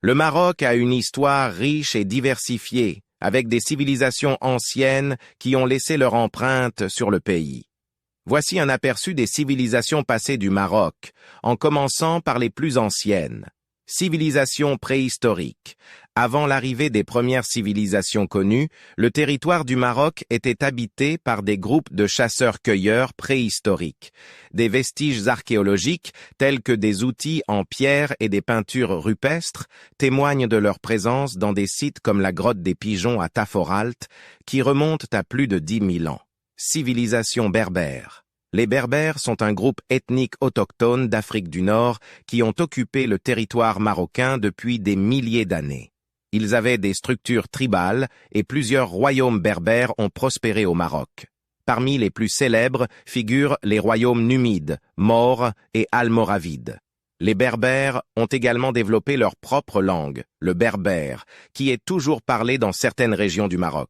Le Maroc a une histoire riche et diversifiée, avec des civilisations anciennes qui ont laissé leur empreinte sur le pays. Voici un aperçu des civilisations passées du Maroc, en commençant par les plus anciennes. Civilisation préhistorique. Avant l'arrivée des premières civilisations connues, le territoire du Maroc était habité par des groupes de chasseurs-cueilleurs préhistoriques. Des vestiges archéologiques, tels que des outils en pierre et des peintures rupestres, témoignent de leur présence dans des sites comme la grotte des Pigeons à Taforalt, qui remontent à plus de 10 000 ans. Civilisation berbère. Les Berbères sont un groupe ethnique autochtone d'Afrique du Nord qui ont occupé le territoire marocain depuis des milliers d'années. Ils avaient des structures tribales et plusieurs royaumes berbères ont prospéré au Maroc. Parmi les plus célèbres figurent les royaumes numides, maures et almoravides. Les Berbères ont également développé leur propre langue, le berbère, qui est toujours parlé dans certaines régions du Maroc.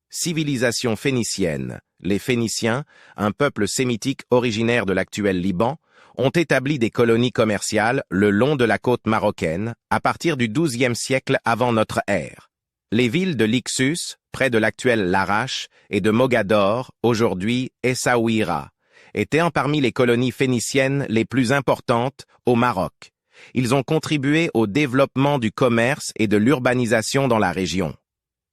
Civilisation phénicienne. Les Phéniciens, un peuple sémitique originaire de l'actuel Liban, ont établi des colonies commerciales le long de la côte marocaine à partir du XIIe siècle avant notre ère. Les villes de Lixus, près de l'actuel Larache, et de Mogador, aujourd'hui Essaouira, étaient parmi les colonies phéniciennes les plus importantes au Maroc. Ils ont contribué au développement du commerce et de l'urbanisation dans la région.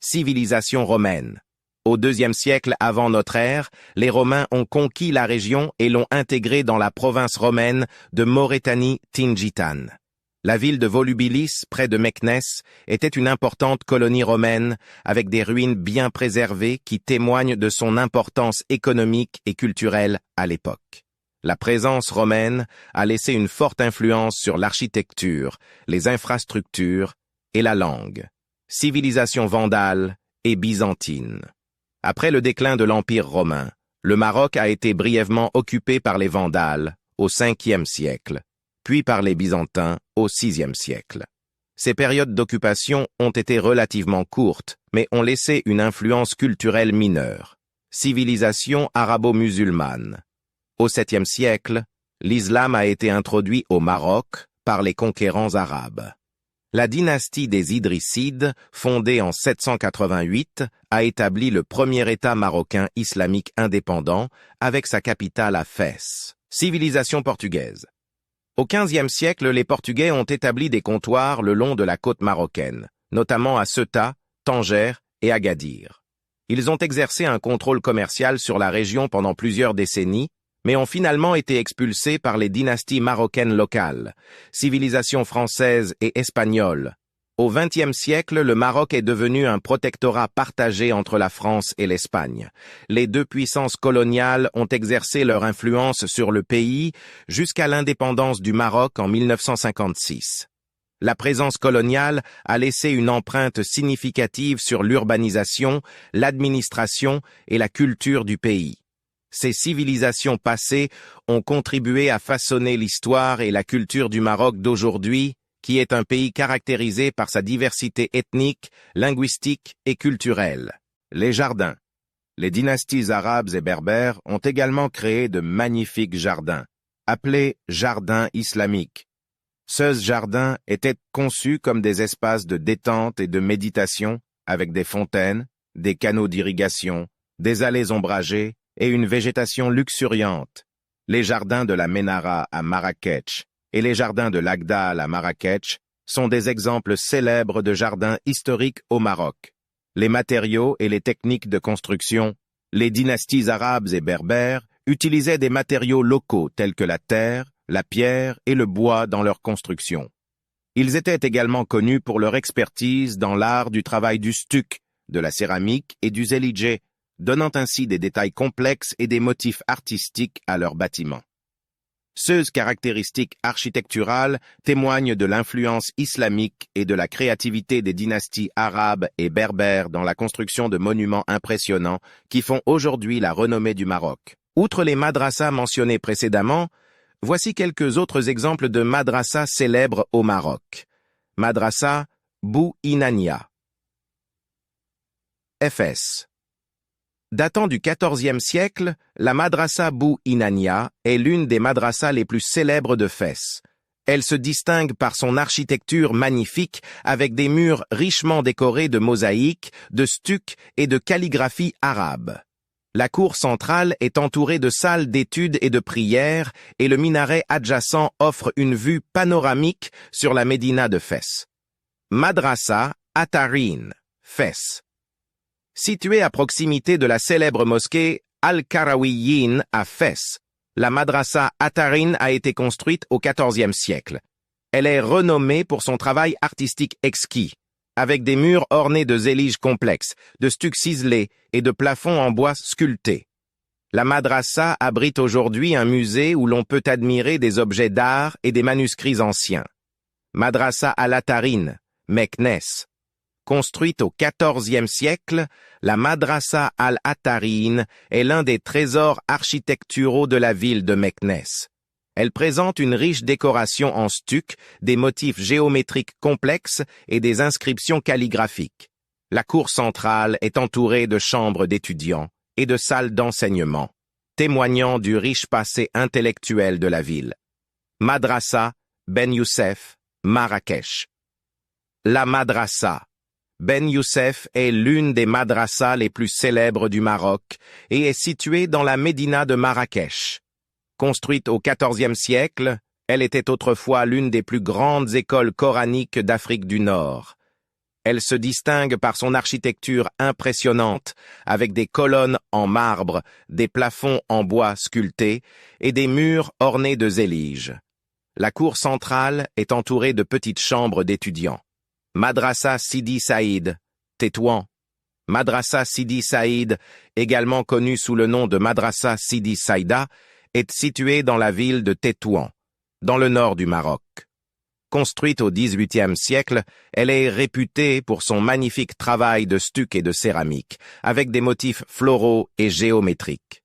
Civilisation romaine. Au IIe siècle avant notre ère, les Romains ont conquis la région et l'ont intégrée dans la province romaine de Maurétanie Tingitane. La ville de Volubilis, près de Meknès, était une importante colonie romaine avec des ruines bien préservées qui témoignent de son importance économique et culturelle à l'époque. La présence romaine a laissé une forte influence sur l'architecture, les infrastructures et la langue. Civilisation vandale et byzantine. Après le déclin de l'Empire romain, le Maroc a été brièvement occupé par les Vandales au Ve siècle, puis par les Byzantins au VIe siècle. Ces périodes d'occupation ont été relativement courtes, mais ont laissé une influence culturelle mineure. Civilisation arabo-musulmane. Au VIIe siècle, l'islam a été introduit au Maroc par les conquérants arabes. La dynastie des Idrissides, fondée en 788, a établi le premier État marocain islamique indépendant avec sa capitale à Fès. Civilisation portugaise. Au XVe siècle, les Portugais ont établi des comptoirs le long de la côte marocaine, notamment à Ceuta, Tanger et Agadir. Ils ont exercé un contrôle commercial sur la région pendant plusieurs décennies, mais ont finalement été expulsés par les dynasties marocaines locales, civilisations françaises et espagnoles. Au XXe siècle, le Maroc est devenu un protectorat partagé entre la France et l'Espagne. Les deux puissances coloniales ont exercé leur influence sur le pays jusqu'à l'indépendance du Maroc en 1956. La présence coloniale a laissé une empreinte significative sur l'urbanisation, l'administration et la culture du pays. Ces civilisations passées ont contribué à façonner l'histoire et la culture du Maroc d'aujourd'hui, qui est un pays caractérisé par sa diversité ethnique, linguistique et culturelle. Les jardins. Les dynasties arabes et berbères ont également créé de magnifiques jardins, appelés jardins islamiques. Ces jardins étaient conçus comme des espaces de détente et de méditation, avec des fontaines, des canaux d'irrigation, des allées ombragées, et une végétation luxuriante. Les jardins de la Ménara à Marrakech et les jardins de l'Agdal à Marrakech sont des exemples célèbres de jardins historiques au Maroc. Les matériaux et les techniques de construction. Les dynasties arabes et berbères utilisaient des matériaux locaux tels que la terre, la pierre et le bois dans leur construction. Ils étaient également connus pour leur expertise dans l'art du travail du stuc, de la céramique et du zéligé, donnant ainsi des détails complexes et des motifs artistiques à leurs bâtiments. Ces caractéristiques architecturales témoignent de l'influence islamique et de la créativité des dynasties arabes et berbères dans la construction de monuments impressionnants qui font aujourd'hui la renommée du Maroc. Outre les madrasas mentionnés précédemment, voici quelques autres exemples de madrasas célèbres au Maroc. Madrasa Bou Inania. Fès. Datant du XIVe siècle, la madrasa Bou Inania est l'une des madrasas les plus célèbres de Fès. Elle se distingue par son architecture magnifique avec des murs richement décorés de mosaïques, de stucs et de calligraphie arabe. La cour centrale est entourée de salles d'études et de prières et le minaret adjacent offre une vue panoramique sur la médina de Fès. Madrasa Atarin, Fès. Située à proximité de la célèbre mosquée Al-Karawiyyin à Fès, la Madrasa Atarin a été construite au XIVe siècle. Elle est renommée pour son travail artistique exquis, avec des murs ornés de zéliges complexes, de stucs ciselés et de plafonds en bois sculptés. La Madrasa abrite aujourd'hui un musée où l'on peut admirer des objets d'art et des manuscrits anciens. Madrasa al-Atarin, Meknès. Construite au XIVe siècle, la Madrasa al-Atarin est l'un des trésors architecturaux de la ville de Meknès. Elle présente une riche décoration en stuc, des motifs géométriques complexes et des inscriptions calligraphiques. La cour centrale est entourée de chambres d'étudiants et de salles d'enseignement, témoignant du riche passé intellectuel de la ville. Madrasa Ben Youssef, Marrakech. La Madrasa Ben Youssef est l'une des madrasas les plus célèbres du Maroc et est située dans la médina de Marrakech. Construite au XIVe siècle, elle était autrefois l'une des plus grandes écoles coraniques d'Afrique du Nord. Elle se distingue par son architecture impressionnante, avec des colonnes en marbre, des plafonds en bois sculptés et des murs ornés de zéliges. La cour centrale est entourée de petites chambres d'étudiants. Madrasa Sidi Saïd, Tétouan. Madrasa Sidi Saïd, également connue sous le nom de Madrasa Sidi Saïda, est située dans la ville de Tétouan, dans le nord du Maroc. Construite au XVIIIe siècle, elle est réputée pour son magnifique travail de stuc et de céramique, avec des motifs floraux et géométriques.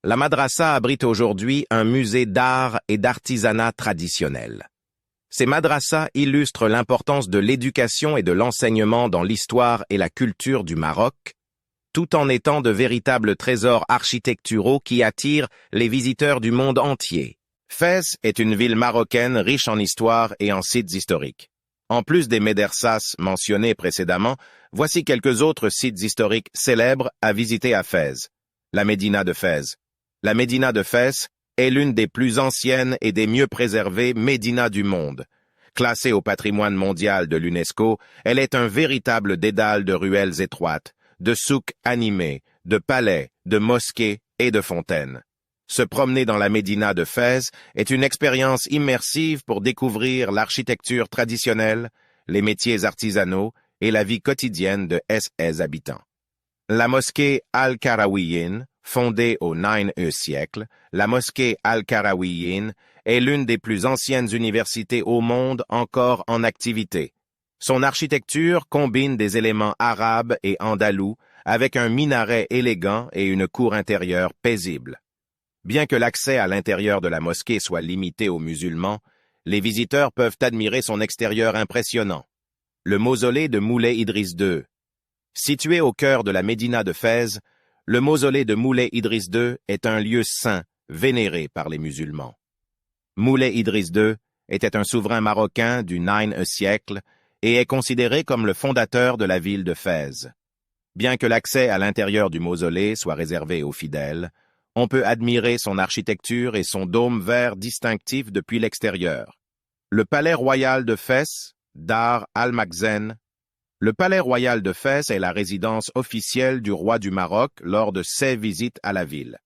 La madrasa abrite aujourd'hui un musée d'art et d'artisanat traditionnel. Ces madrasas illustrent l'importance de l'éducation et de l'enseignement dans l'histoire et la culture du Maroc, tout en étant de véritables trésors architecturaux qui attirent les visiteurs du monde entier. Fès est une ville marocaine riche en histoire et en sites historiques. En plus des médersas mentionnés précédemment, voici quelques autres sites historiques célèbres à visiter à Fès. La médina de Fès. La médina de Fès est l'une des plus anciennes et des mieux préservées médinas du monde. Classée au patrimoine mondial de l'UNESCO, elle est un véritable dédale de ruelles étroites, de souks animés, de palais, de mosquées et de fontaines. Se promener dans la médina de Fès est une expérience immersive pour découvrir l'architecture traditionnelle, les métiers artisanaux et la vie quotidienne de ses habitants. La mosquée Al-Karawiyyin, fondée au IXe siècle, la mosquée Al-Karawiyyin est l'une des plus anciennes universités au monde encore en activité. Son architecture combine des éléments arabes et andalous avec un minaret élégant et une cour intérieure paisible. Bien que l'accès à l'intérieur de la mosquée soit limité aux musulmans, les visiteurs peuvent admirer son extérieur impressionnant. Le mausolée de Moulay Idriss II. Situé au cœur de la médina de Fès, le mausolée de Moulay Idriss II est un lieu saint, vénéré par les musulmans. Moulay Idriss II était un souverain marocain du IXe siècle et est considéré comme le fondateur de la ville de Fès. Bien que l'accès à l'intérieur du mausolée soit réservé aux fidèles, on peut admirer son architecture et son dôme vert distinctif depuis l'extérieur. Le palais royal de Fès, Dar al-Makhzen. Le palais royal de Fès est la résidence officielle du roi du Maroc lors de ses visites à la ville.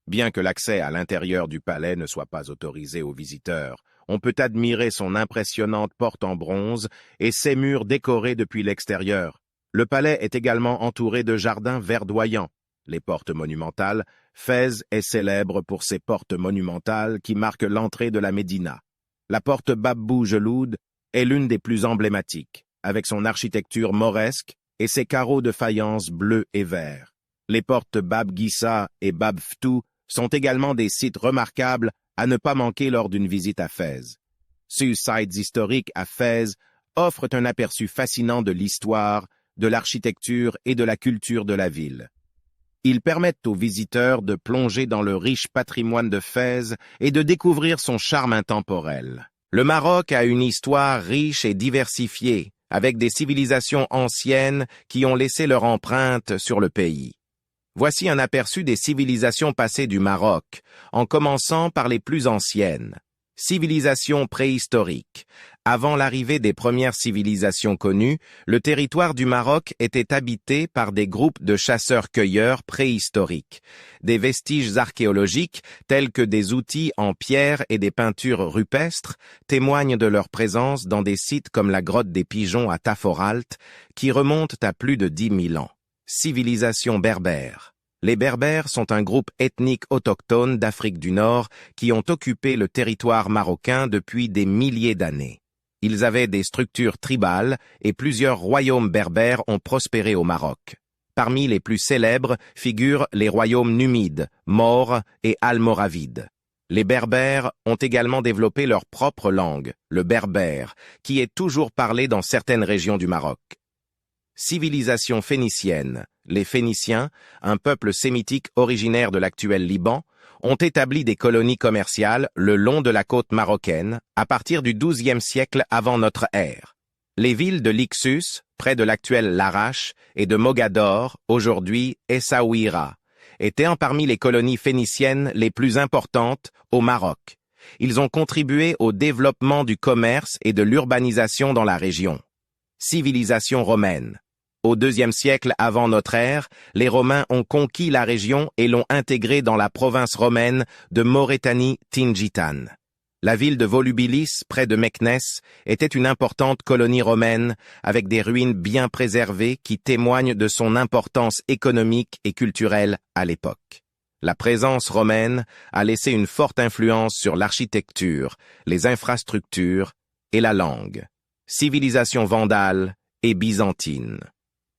Bien que l'accès à l'intérieur du palais ne soit pas autorisé aux visiteurs, on peut admirer son impressionnante porte en bronze et ses murs décorés depuis l'extérieur. Le palais est également entouré de jardins verdoyants. Les portes monumentales, Fès est célèbre pour ses portes monumentales qui marquent l'entrée de la médina. La porte Bab Boujeloud est l'une des plus emblématiques, avec son architecture mauresque et ses carreaux de faïence bleu et vert. Les portes Bab Gissa et Bab Ftou sont également des sites remarquables à ne pas manquer lors d'une visite à Fès. Ces sites historiques à Fès offrent un aperçu fascinant de l'histoire, de l'architecture et de la culture de la ville. Ils permettent aux visiteurs de plonger dans le riche patrimoine de Fès et de découvrir son charme intemporel. Le Maroc a une histoire riche et diversifiée, avec des civilisations anciennes qui ont laissé leur empreinte sur le pays. Voici un aperçu des civilisations passées du Maroc, en commençant par les plus anciennes. Civilisation préhistorique. Avant l'arrivée des premières civilisations connues, le territoire du Maroc était habité par des groupes de chasseurs-cueilleurs préhistoriques. Des vestiges archéologiques, tels que des outils en pierre et des peintures rupestres, témoignent de leur présence dans des sites comme la grotte des Pigeons à Taforalt, qui remontent à plus de 10 000 ans. Civilisation berbère. Les Berbères sont un groupe ethnique autochtone d'Afrique du Nord qui ont occupé le territoire marocain depuis des milliers d'années. Ils avaient des structures tribales et plusieurs royaumes berbères ont prospéré au Maroc. Parmi les plus célèbres figurent les royaumes numides, maures et almoravides. Les Berbères ont également développé leur propre langue, le berbère, qui est toujours parlé dans certaines régions du Maroc. Civilisation phénicienne. Les Phéniciens, un peuple sémitique originaire de l'actuel Liban, ont établi des colonies commerciales le long de la côte marocaine à partir du XIIe siècle avant notre ère. Les villes de Lixus, près de l'actuel Larache, et de Mogador, aujourd'hui Essaouira, étaient parmi les colonies phéniciennes les plus importantes au Maroc. Ils ont contribué au développement du commerce et de l'urbanisation dans la région. Civilisation romaine. Au IIe siècle avant notre ère, les Romains ont conquis la région et l'ont intégrée dans la province romaine de Maurétanie-Tingitane. La ville de Volubilis, près de Meknès, était une importante colonie romaine avec des ruines bien préservées qui témoignent de son importance économique et culturelle à l'époque. La présence romaine a laissé une forte influence sur l'architecture, les infrastructures et la langue. Civilisation vandale et byzantine.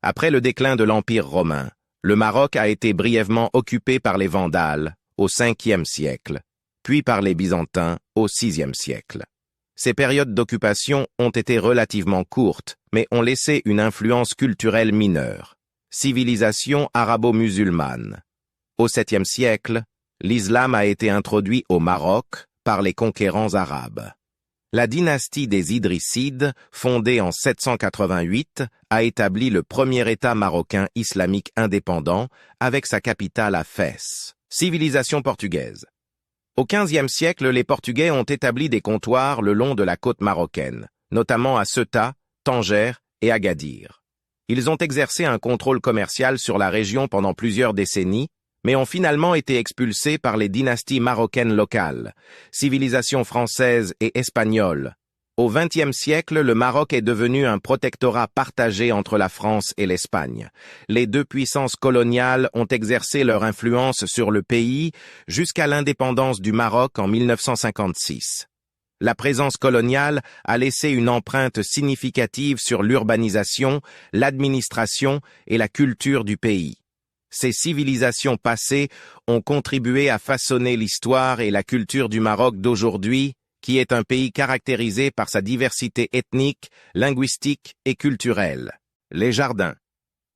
Après le déclin de l'Empire romain, le Maroc a été brièvement occupé par les Vandales au Ve siècle, puis par les Byzantins au VIe siècle. Ces périodes d'occupation ont été relativement courtes, mais ont laissé une influence culturelle mineure. Civilisation arabo-musulmane. Au VIIe siècle, l'islam a été introduit au Maroc par les conquérants arabes. La dynastie des Idrissides, fondée en 788, a établi le premier État marocain islamique indépendant avec sa capitale à Fès. Civilisation portugaise. Au XVe siècle, les Portugais ont établi des comptoirs le long de la côte marocaine, notamment à Ceuta, Tanger et Agadir. Ils ont exercé un contrôle commercial sur la région pendant plusieurs décennies, mais ont finalement été expulsés par les dynasties marocaines locales, civilisations françaises et espagnoles. Au XXe siècle, le Maroc est devenu un protectorat partagé entre la France et l'Espagne. Les deux puissances coloniales ont exercé leur influence sur le pays jusqu'à l'indépendance du Maroc en 1956. La présence coloniale a laissé une empreinte significative sur l'urbanisation, l'administration et la culture du pays. Ces civilisations passées ont contribué à façonner l'histoire et la culture du Maroc d'aujourd'hui, qui est un pays caractérisé par sa diversité ethnique, linguistique et culturelle. Les jardins.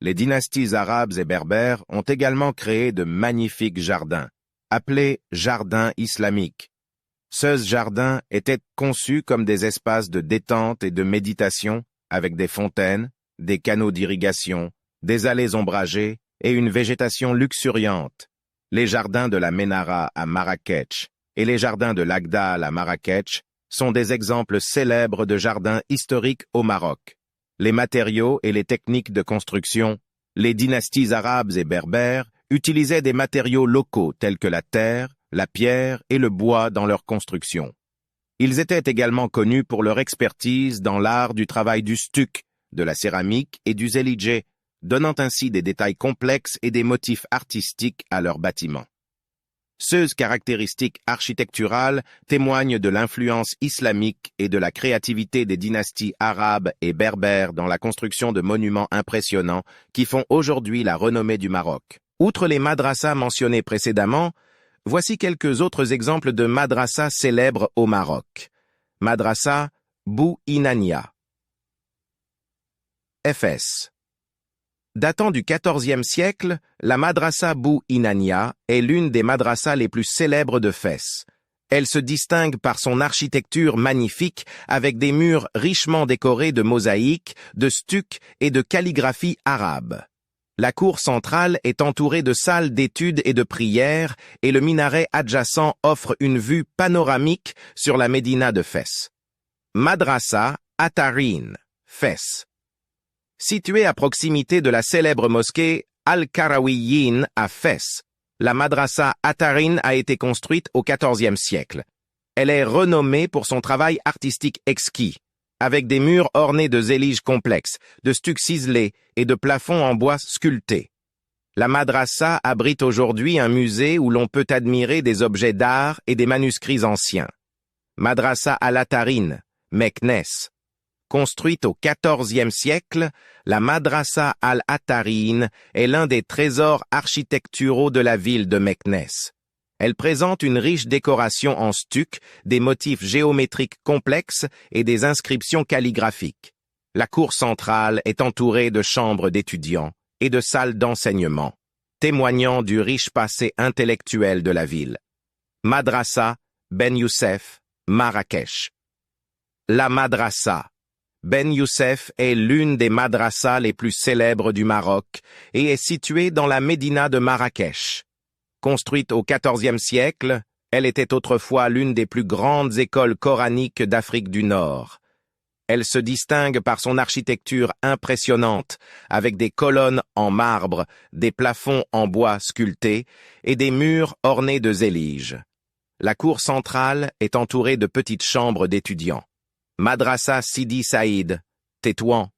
Les dynasties arabes et berbères ont également créé de magnifiques jardins, appelés jardins islamiques. Ces jardins étaient conçus comme des espaces de détente et de méditation, avec des fontaines, des canaux d'irrigation, des allées ombragées, et une végétation luxuriante. Les jardins de la Ménara à Marrakech et les jardins de l'Agdal à Marrakech sont des exemples célèbres de jardins historiques au Maroc. Les matériaux et les techniques de construction. Les dynasties arabes et berbères utilisaient des matériaux locaux tels que la terre, la pierre et le bois dans leur construction. Ils étaient également connus pour leur expertise dans l'art du travail du stuc, de la céramique et du zéligé, donnant ainsi des détails complexes et des motifs artistiques à leurs bâtiments. Ces caractéristiques architecturales témoignent de l'influence islamique et de la créativité des dynasties arabes et berbères dans la construction de monuments impressionnants qui font aujourd'hui la renommée du Maroc. Outre les madrasas mentionnés précédemment, voici quelques autres exemples de madrasas célèbres au Maroc. Madrasa Bou Inania. Fès. Datant du XIVe siècle, la madrasa Bou Inania est l'une des madrasas les plus célèbres de Fès. Elle se distingue par son architecture magnifique avec des murs richement décorés de mosaïques, de stucs et de calligraphie arabe. La cour centrale est entourée de salles d'études et de prières et le minaret adjacent offre une vue panoramique sur la médina de Fès. Madrasa Atarin, Fès. Située à proximité de la célèbre mosquée Al-Karawiyyin à Fès, la Madrasa Atarin a été construite au XIVe siècle. Elle est renommée pour son travail artistique exquis, avec des murs ornés de zéliges complexes, de stucs ciselés et de plafonds en bois sculptés. La Madrasa abrite aujourd'hui un musée où l'on peut admirer des objets d'art et des manuscrits anciens. Madrasa al-Atarin, Meknès. Construite au XIVe siècle, la Madrasa al-Atarin est l'un des trésors architecturaux de la ville de Meknès. Elle présente une riche décoration en stuc, des motifs géométriques complexes et des inscriptions calligraphiques. La cour centrale est entourée de chambres d'étudiants et de salles d'enseignement, témoignant du riche passé intellectuel de la ville. Madrasa Ben Youssef, Marrakech. La Madrasa Ben Youssef est l'une des madrasas les plus célèbres du Maroc et est située dans la médina de Marrakech. Construite au XIVe siècle, elle était autrefois l'une des plus grandes écoles coraniques d'Afrique du Nord. Elle se distingue par son architecture impressionnante, avec des colonnes en marbre, des plafonds en bois sculptés et des murs ornés de zéliges. La cour centrale est entourée de petites chambres d'étudiants. Madrasa Sidi Saïd, Tétouan.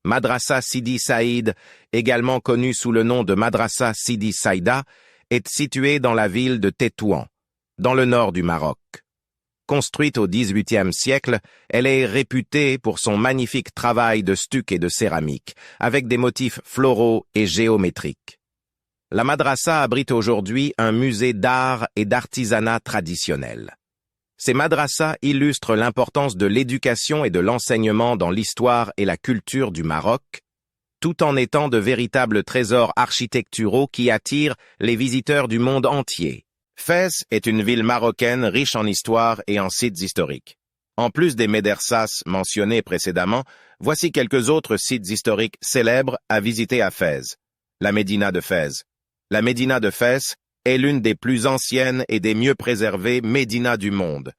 Madrasa Sidi Saïd, également connue sous le nom de Madrasa Sidi Saïda, est située dans la ville de Tétouan, dans le nord du Maroc. Construite au XVIIIe siècle, elle est réputée pour son magnifique travail de stuc et de céramique, avec des motifs floraux et géométriques. La madrasa abrite aujourd'hui un musée d'art et d'artisanat traditionnel. Ces madrasas illustrent l'importance de l'éducation et de l'enseignement dans l'histoire et la culture du Maroc, tout en étant de véritables trésors architecturaux qui attirent les visiteurs du monde entier. Fès est une ville marocaine riche en histoire et en sites historiques. En plus des médersas mentionnés précédemment, voici quelques autres sites historiques célèbres à visiter à Fès. La médina de Fès. La médina de Fès est l'une des plus anciennes et des mieux préservées médinas du monde.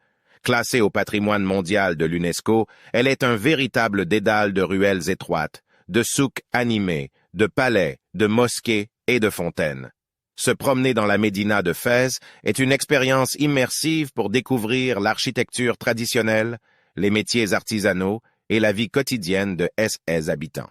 Classée au patrimoine mondial de l'UNESCO, elle est un véritable dédale de ruelles étroites, de souks animés, de palais, de mosquées et de fontaines. Se promener dans la médina de Fès est une expérience immersive pour découvrir l'architecture traditionnelle, les métiers artisanaux et la vie quotidienne de ses habitants.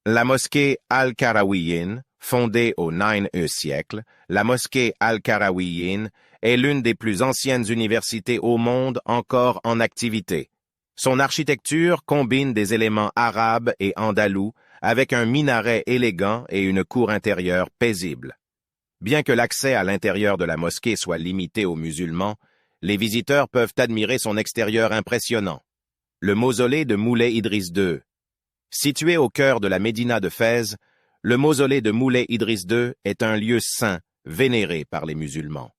La mosquée Al-Karawiyyin, fondée au IXe siècle, la mosquée Al-Karawiyyin est l'une des plus anciennes universités au monde encore en activité. Son architecture combine des éléments arabes et andalous avec un minaret élégant et une cour intérieure paisible. Bien que l'accès à l'intérieur de la mosquée soit limité aux musulmans, les visiteurs peuvent admirer son extérieur impressionnant. Le mausolée de Moulay Idriss II. Situé au cœur de la médina de Fès, le mausolée de Moulay Idriss II est un lieu saint, vénéré par les musulmans.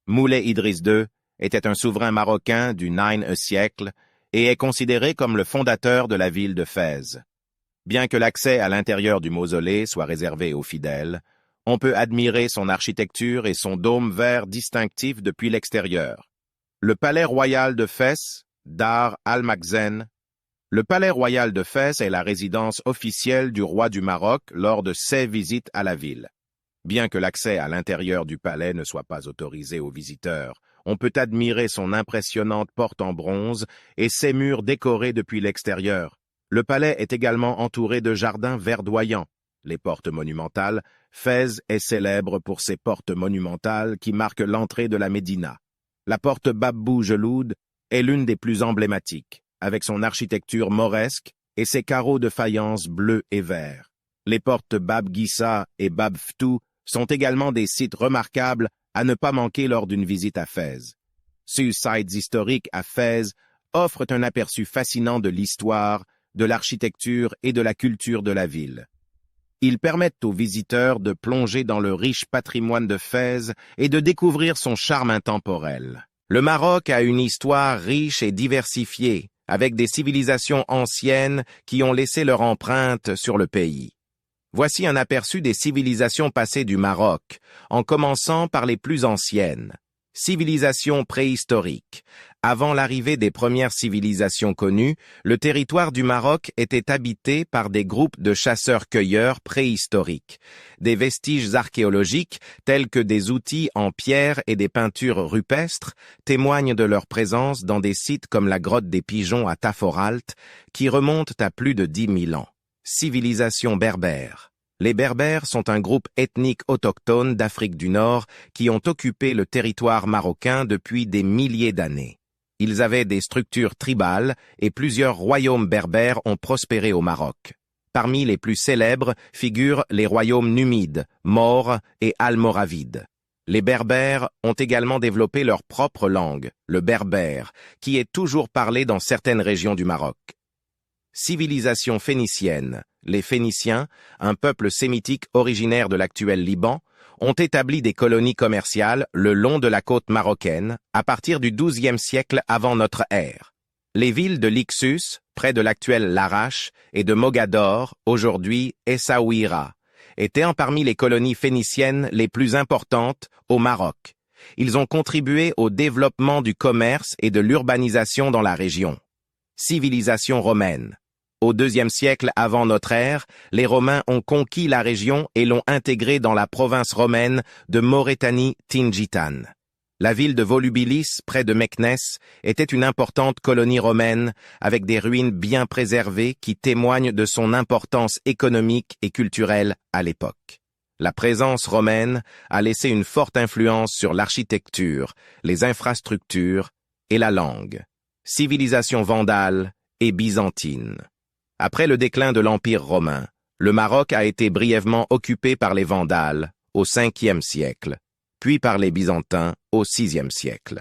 Moulay Idriss II était un souverain marocain du IXe siècle et est considéré comme le fondateur de la ville de Fès. Bien que l'accès à l'intérieur du mausolée soit réservé aux fidèles, on peut admirer son architecture et son dôme vert distinctif depuis l'extérieur. Le palais royal de Fès, Dar al-Makhzen. Le palais royal de Fès est la résidence officielle du roi du Maroc lors de ses visites à la ville. Bien que l'accès à l'intérieur du palais ne soit pas autorisé aux visiteurs, on peut admirer son impressionnante porte en bronze et ses murs décorés depuis l'extérieur. Le palais est également entouré de jardins verdoyants. Les portes monumentales, Fès est célèbre pour ses portes monumentales qui marquent l'entrée de la médina. La porte Bab Boujeloud est l'une des plus emblématiques, avec son architecture mauresque et ses carreaux de faïence bleu et vert. Les portes Bab Gissa et Bab Ftou sont également des sites remarquables à ne pas manquer lors d'une visite à Fès. Ces sites historiques à Fès offrent un aperçu fascinant de l'histoire, de l'architecture et de la culture de la ville. Ils permettent aux visiteurs de plonger dans le riche patrimoine de Fès et de découvrir son charme intemporel. Le Maroc a une histoire riche et diversifiée, avec des civilisations anciennes qui ont laissé leur empreinte sur le pays. Voici un aperçu des civilisations passées du Maroc, en commençant par les plus anciennes. Civilisation préhistorique. Avant l'arrivée des premières civilisations connues, le territoire du Maroc était habité par des groupes de chasseurs-cueilleurs préhistoriques. Des vestiges archéologiques, tels que des outils en pierre et des peintures rupestres, témoignent de leur présence dans des sites comme la grotte des Pigeons à Taforalt, qui remontent à plus de 10 000 ans. Civilisation berbère. Les Berbères sont un groupe ethnique autochtone d'Afrique du Nord qui ont occupé le territoire marocain depuis des milliers d'années. Ils avaient des structures tribales et plusieurs royaumes berbères ont prospéré au Maroc. Parmi les plus célèbres figurent les royaumes numides, maures et almoravides. Les Berbères ont également développé leur propre langue, le berbère, qui est toujours parlé dans certaines régions du Maroc. Civilisation phénicienne. Les Phéniciens, un peuple sémitique originaire de l'actuel Liban, ont établi des colonies commerciales le long de la côte marocaine à partir du XIIe siècle avant notre ère. Les villes de Lixus, près de l'actuel Larache, et de Mogador, aujourd'hui Essaouira, étaient parmi les colonies phéniciennes les plus importantes au Maroc. Ils ont contribué au développement du commerce et de l'urbanisation dans la région. Civilisation romaine. Au IIe siècle avant notre ère, les Romains ont conquis la région et l'ont intégrée dans la province romaine de Maurétanie-Tingitane. La ville de Volubilis, près de Meknès, était une importante colonie romaine avec des ruines bien préservées qui témoignent de son importance économique et culturelle à l'époque. La présence romaine a laissé une forte influence sur l'architecture, les infrastructures et la langue. Civilisation vandale et byzantine. Après le déclin de l'Empire romain, le Maroc a été brièvement occupé par les Vandales au Ve siècle, puis par les Byzantins au VIe siècle.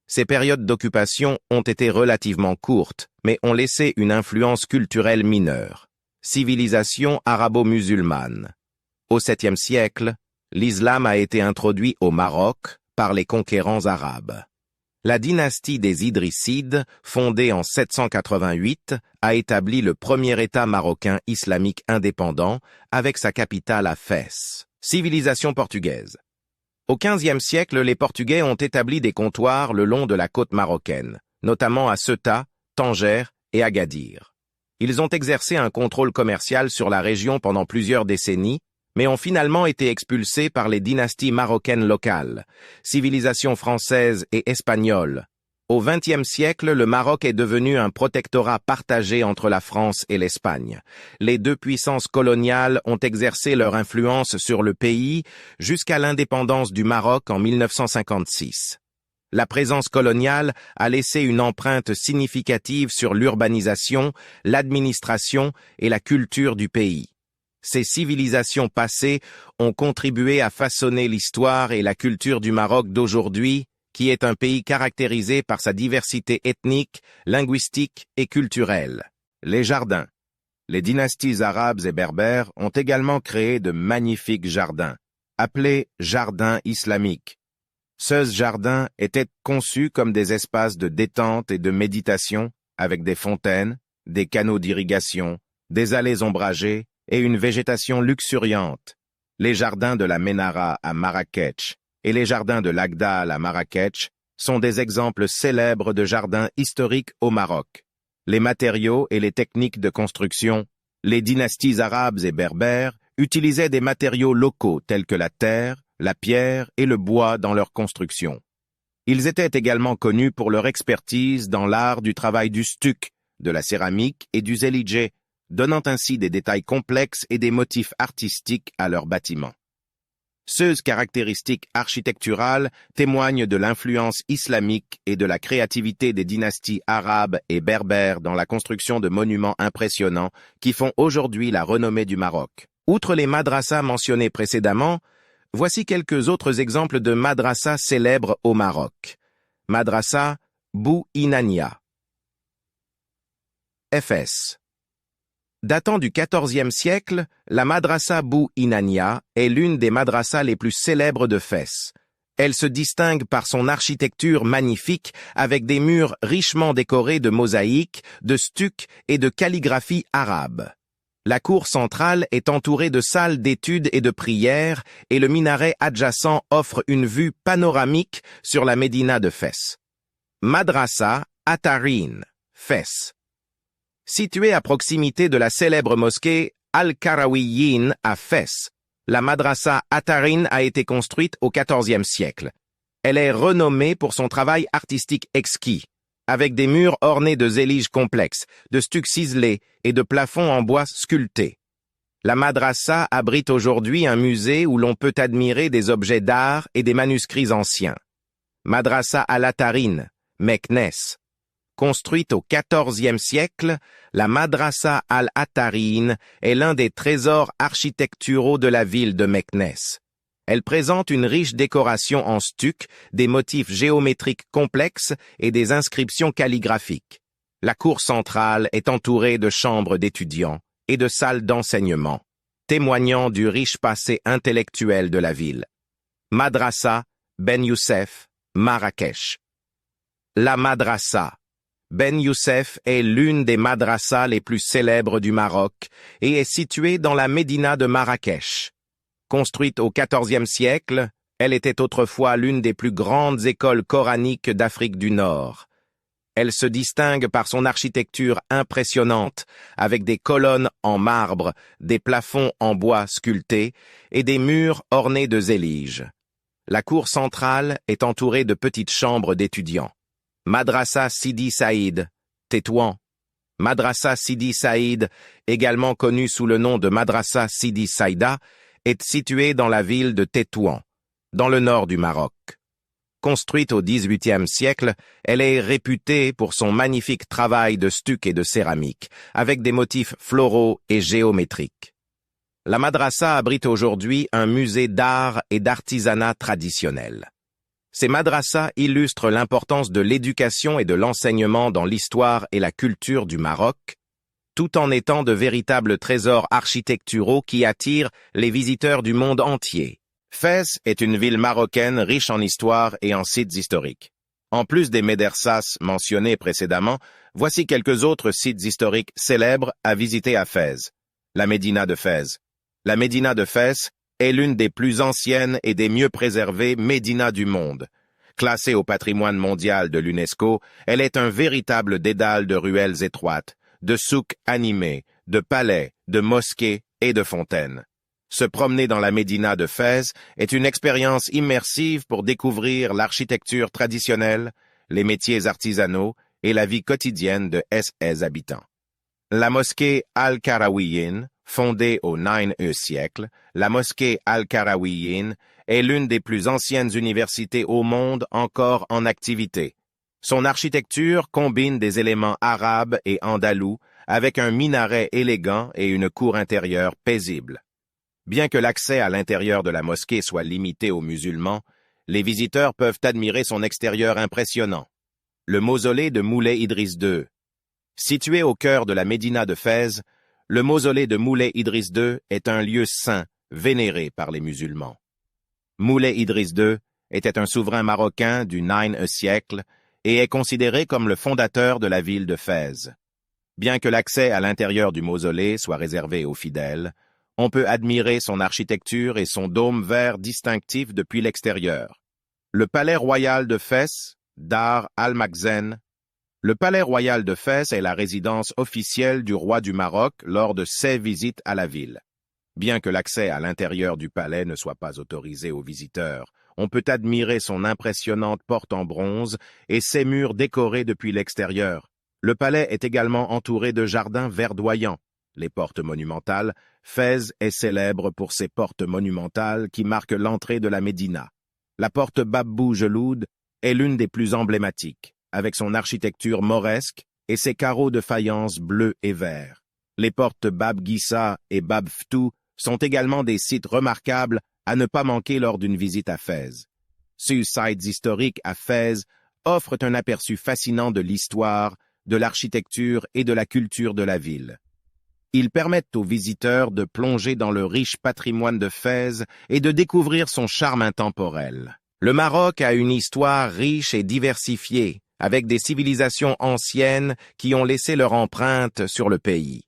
Ces périodes d'occupation ont été relativement courtes, mais ont laissé une influence culturelle mineure. Civilisation arabo-musulmane. Au VIIe siècle, l'islam a été introduit au Maroc par les conquérants arabes. La dynastie des Idrissides, fondée en 788, a établi le premier État marocain islamique indépendant avec sa capitale à Fès. Civilisation portugaise. Au XVe siècle, les Portugais ont établi des comptoirs le long de la côte marocaine, notamment à Ceuta, Tanger et Agadir. Ils ont exercé un contrôle commercial sur la région pendant plusieurs décennies, mais ont finalement été expulsés par les dynasties marocaines locales, civilisations françaises et espagnoles. Au XXe siècle, le Maroc est devenu un protectorat partagé entre la France et l'Espagne. Les deux puissances coloniales ont exercé leur influence sur le pays jusqu'à l'indépendance du Maroc en 1956. La présence coloniale a laissé une empreinte significative sur l'urbanisation, l'administration et la culture du pays. Ces civilisations passées ont contribué à façonner l'histoire et la culture du Maroc d'aujourd'hui, qui est un pays caractérisé par sa diversité ethnique, linguistique et culturelle. Les jardins. Les dynasties arabes et berbères ont également créé de magnifiques jardins, appelés jardins islamiques. Ces jardins étaient conçus comme des espaces de détente et de méditation, avec des fontaines, des canaux d'irrigation, des allées ombragées, et une végétation luxuriante. Les jardins de la Ménara à Marrakech et les jardins de l'Agdal à Marrakech sont des exemples célèbres de jardins historiques au Maroc. Les matériaux et les techniques de construction. Les dynasties arabes et berbères utilisaient des matériaux locaux tels que la terre, la pierre et le bois dans leur construction. Ils étaient également connus pour leur expertise dans l'art du travail du stuc, de la céramique et du zéligé, donnant ainsi des détails complexes et des motifs artistiques à leurs bâtiments. Ces caractéristiques architecturales témoignent de l'influence islamique et de la créativité des dynasties arabes et berbères dans la construction de monuments impressionnants qui font aujourd'hui la renommée du Maroc. Outre les madrassas mentionnés précédemment, voici quelques autres exemples de madrassas célèbres au Maroc. Madrassa Bou Inania. Fès. Datant du XIVe siècle, la madrassa Bou Inania est l'une des madrassas les plus célèbres de Fès. Elle se distingue par son architecture magnifique avec des murs richement décorés de mosaïques, de stucs et de calligraphie arabe. La cour centrale est entourée de salles d'études et de prières et le minaret adjacent offre une vue panoramique sur la médina de Fès. Madrasa Atarin, Fès. Située à proximité de la célèbre mosquée Al-Karawiyyin à Fès, la Madrasa Atarin a été construite au XIVe siècle. Elle est renommée pour son travail artistique exquis, avec des murs ornés de zéliges complexes, de stucs ciselés et de plafonds en bois sculptés. La Madrasa abrite aujourd'hui un musée où l'on peut admirer des objets d'art et des manuscrits anciens. Madrasa al-Atarin, Meknès. Construite au XIVe siècle, la Madrasa al-Atarin est l'un des trésors architecturaux de la ville de Meknès. Elle présente une riche décoration en stuc, des motifs géométriques complexes et des inscriptions calligraphiques. La cour centrale est entourée de chambres d'étudiants et de salles d'enseignement, témoignant du riche passé intellectuel de la ville. Madrasa Ben Youssef, Marrakech. La Madrasa Ben Youssef est l'une des madrasas les plus célèbres du Maroc et est située dans la médina de Marrakech. Construite au XIVe siècle, elle était autrefois l'une des plus grandes écoles coraniques d'Afrique du Nord. Elle se distingue par son architecture impressionnante, avec des colonnes en marbre, des plafonds en bois sculptés et des murs ornés de zéliges. La cour centrale est entourée de petites chambres d'étudiants. Madrasa Sidi Saïd, Tétouan. Madrasa Sidi Saïd, également connue sous le nom de Madrasa Sidi Saïda, est située dans la ville de Tétouan, dans le nord du Maroc. Construite au XVIIIe siècle, elle est réputée pour son magnifique travail de stuc et de céramique, avec des motifs floraux et géométriques. La madrasa abrite aujourd'hui un musée d'art et d'artisanat traditionnel. Ces madrasas illustrent l'importance de l'éducation et de l'enseignement dans l'histoire et la culture du Maroc, tout en étant de véritables trésors architecturaux qui attirent les visiteurs du monde entier. Fès est une ville marocaine riche en histoire et en sites historiques. En plus des médersas mentionnés précédemment, voici quelques autres sites historiques célèbres à visiter à Fès. La médina de Fès. La médina de Fès est l'une des plus anciennes et des mieux préservées médinas du monde. Classée au patrimoine mondial de l'UNESCO, elle est un véritable dédale de ruelles étroites, de souks animés, de palais, de mosquées et de fontaines. Se promener dans la médina de Fès est une expérience immersive pour découvrir l'architecture traditionnelle, les métiers artisanaux et la vie quotidienne de ses habitants. La mosquée Al-Karawiyyin, fondée au IXe siècle, la mosquée Al-Karawiyyin est l'une des plus anciennes universités au monde encore en activité. Son architecture combine des éléments arabes et andalous avec un minaret élégant et une cour intérieure paisible. Bien que l'accès à l'intérieur de la mosquée soit limité aux musulmans, les visiteurs peuvent admirer son extérieur impressionnant. Le mausolée de Moulay Idriss II. Situé au cœur de la médina de Fès, le mausolée de Moulay Idriss II est un lieu saint, vénéré par les musulmans. Moulay Idriss II était un souverain marocain du IXe siècle et est considéré comme le fondateur de la ville de Fès. Bien que l'accès à l'intérieur du mausolée soit réservé aux fidèles, on peut admirer son architecture et son dôme vert distinctif depuis l'extérieur. Le palais royal de Fès, Dar al-Makhzen. Le palais royal de Fès est la résidence officielle du roi du Maroc lors de ses visites à la ville. Bien que l'accès à l'intérieur du palais ne soit pas autorisé aux visiteurs, on peut admirer son impressionnante porte en bronze et ses murs décorés depuis l'extérieur. Le palais est également entouré de jardins verdoyants. Les portes monumentales, Fès est célèbre pour ses portes monumentales qui marquent l'entrée de la médina. La porte Bab Boujeloud est l'une des plus emblématiques, avec son architecture mauresque et ses carreaux de faïence bleu et vert. Les portes Bab Gissa et Bab Ftou sont également des sites remarquables à ne pas manquer lors d'une visite à Fès. Ces sites historiques à Fès offrent un aperçu fascinant de l'histoire, de l'architecture et de la culture de la ville. Ils permettent aux visiteurs de plonger dans le riche patrimoine de Fès et de découvrir son charme intemporel. Le Maroc a une histoire riche et diversifiée, avec des civilisations anciennes qui ont laissé leur empreinte sur le pays.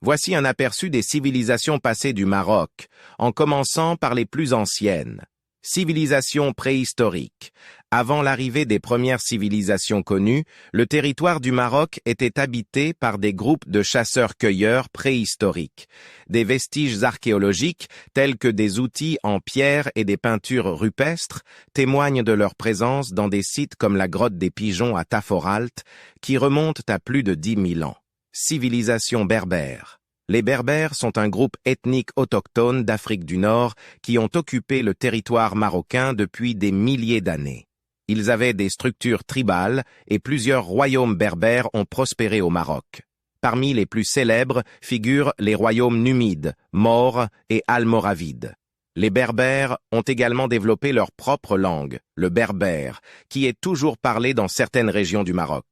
Voici un aperçu des civilisations passées du Maroc, en commençant par les plus anciennes. Civilisation préhistorique. Avant l'arrivée des premières civilisations connues, le territoire du Maroc était habité par des groupes de chasseurs-cueilleurs préhistoriques. Des vestiges archéologiques, tels que des outils en pierre et des peintures rupestres, témoignent de leur présence dans des sites comme la grotte des Pigeons à Taforalt, qui remontent à plus de 10 000 ans. Civilisation berbère. Les Berbères sont un groupe ethnique autochtone d'Afrique du Nord qui ont occupé le territoire marocain depuis des milliers d'années. Ils avaient des structures tribales et plusieurs royaumes berbères ont prospéré au Maroc. Parmi les plus célèbres figurent les royaumes numides, maures et almoravides. Les Berbères ont également développé leur propre langue, le berbère, qui est toujours parlé dans certaines régions du Maroc.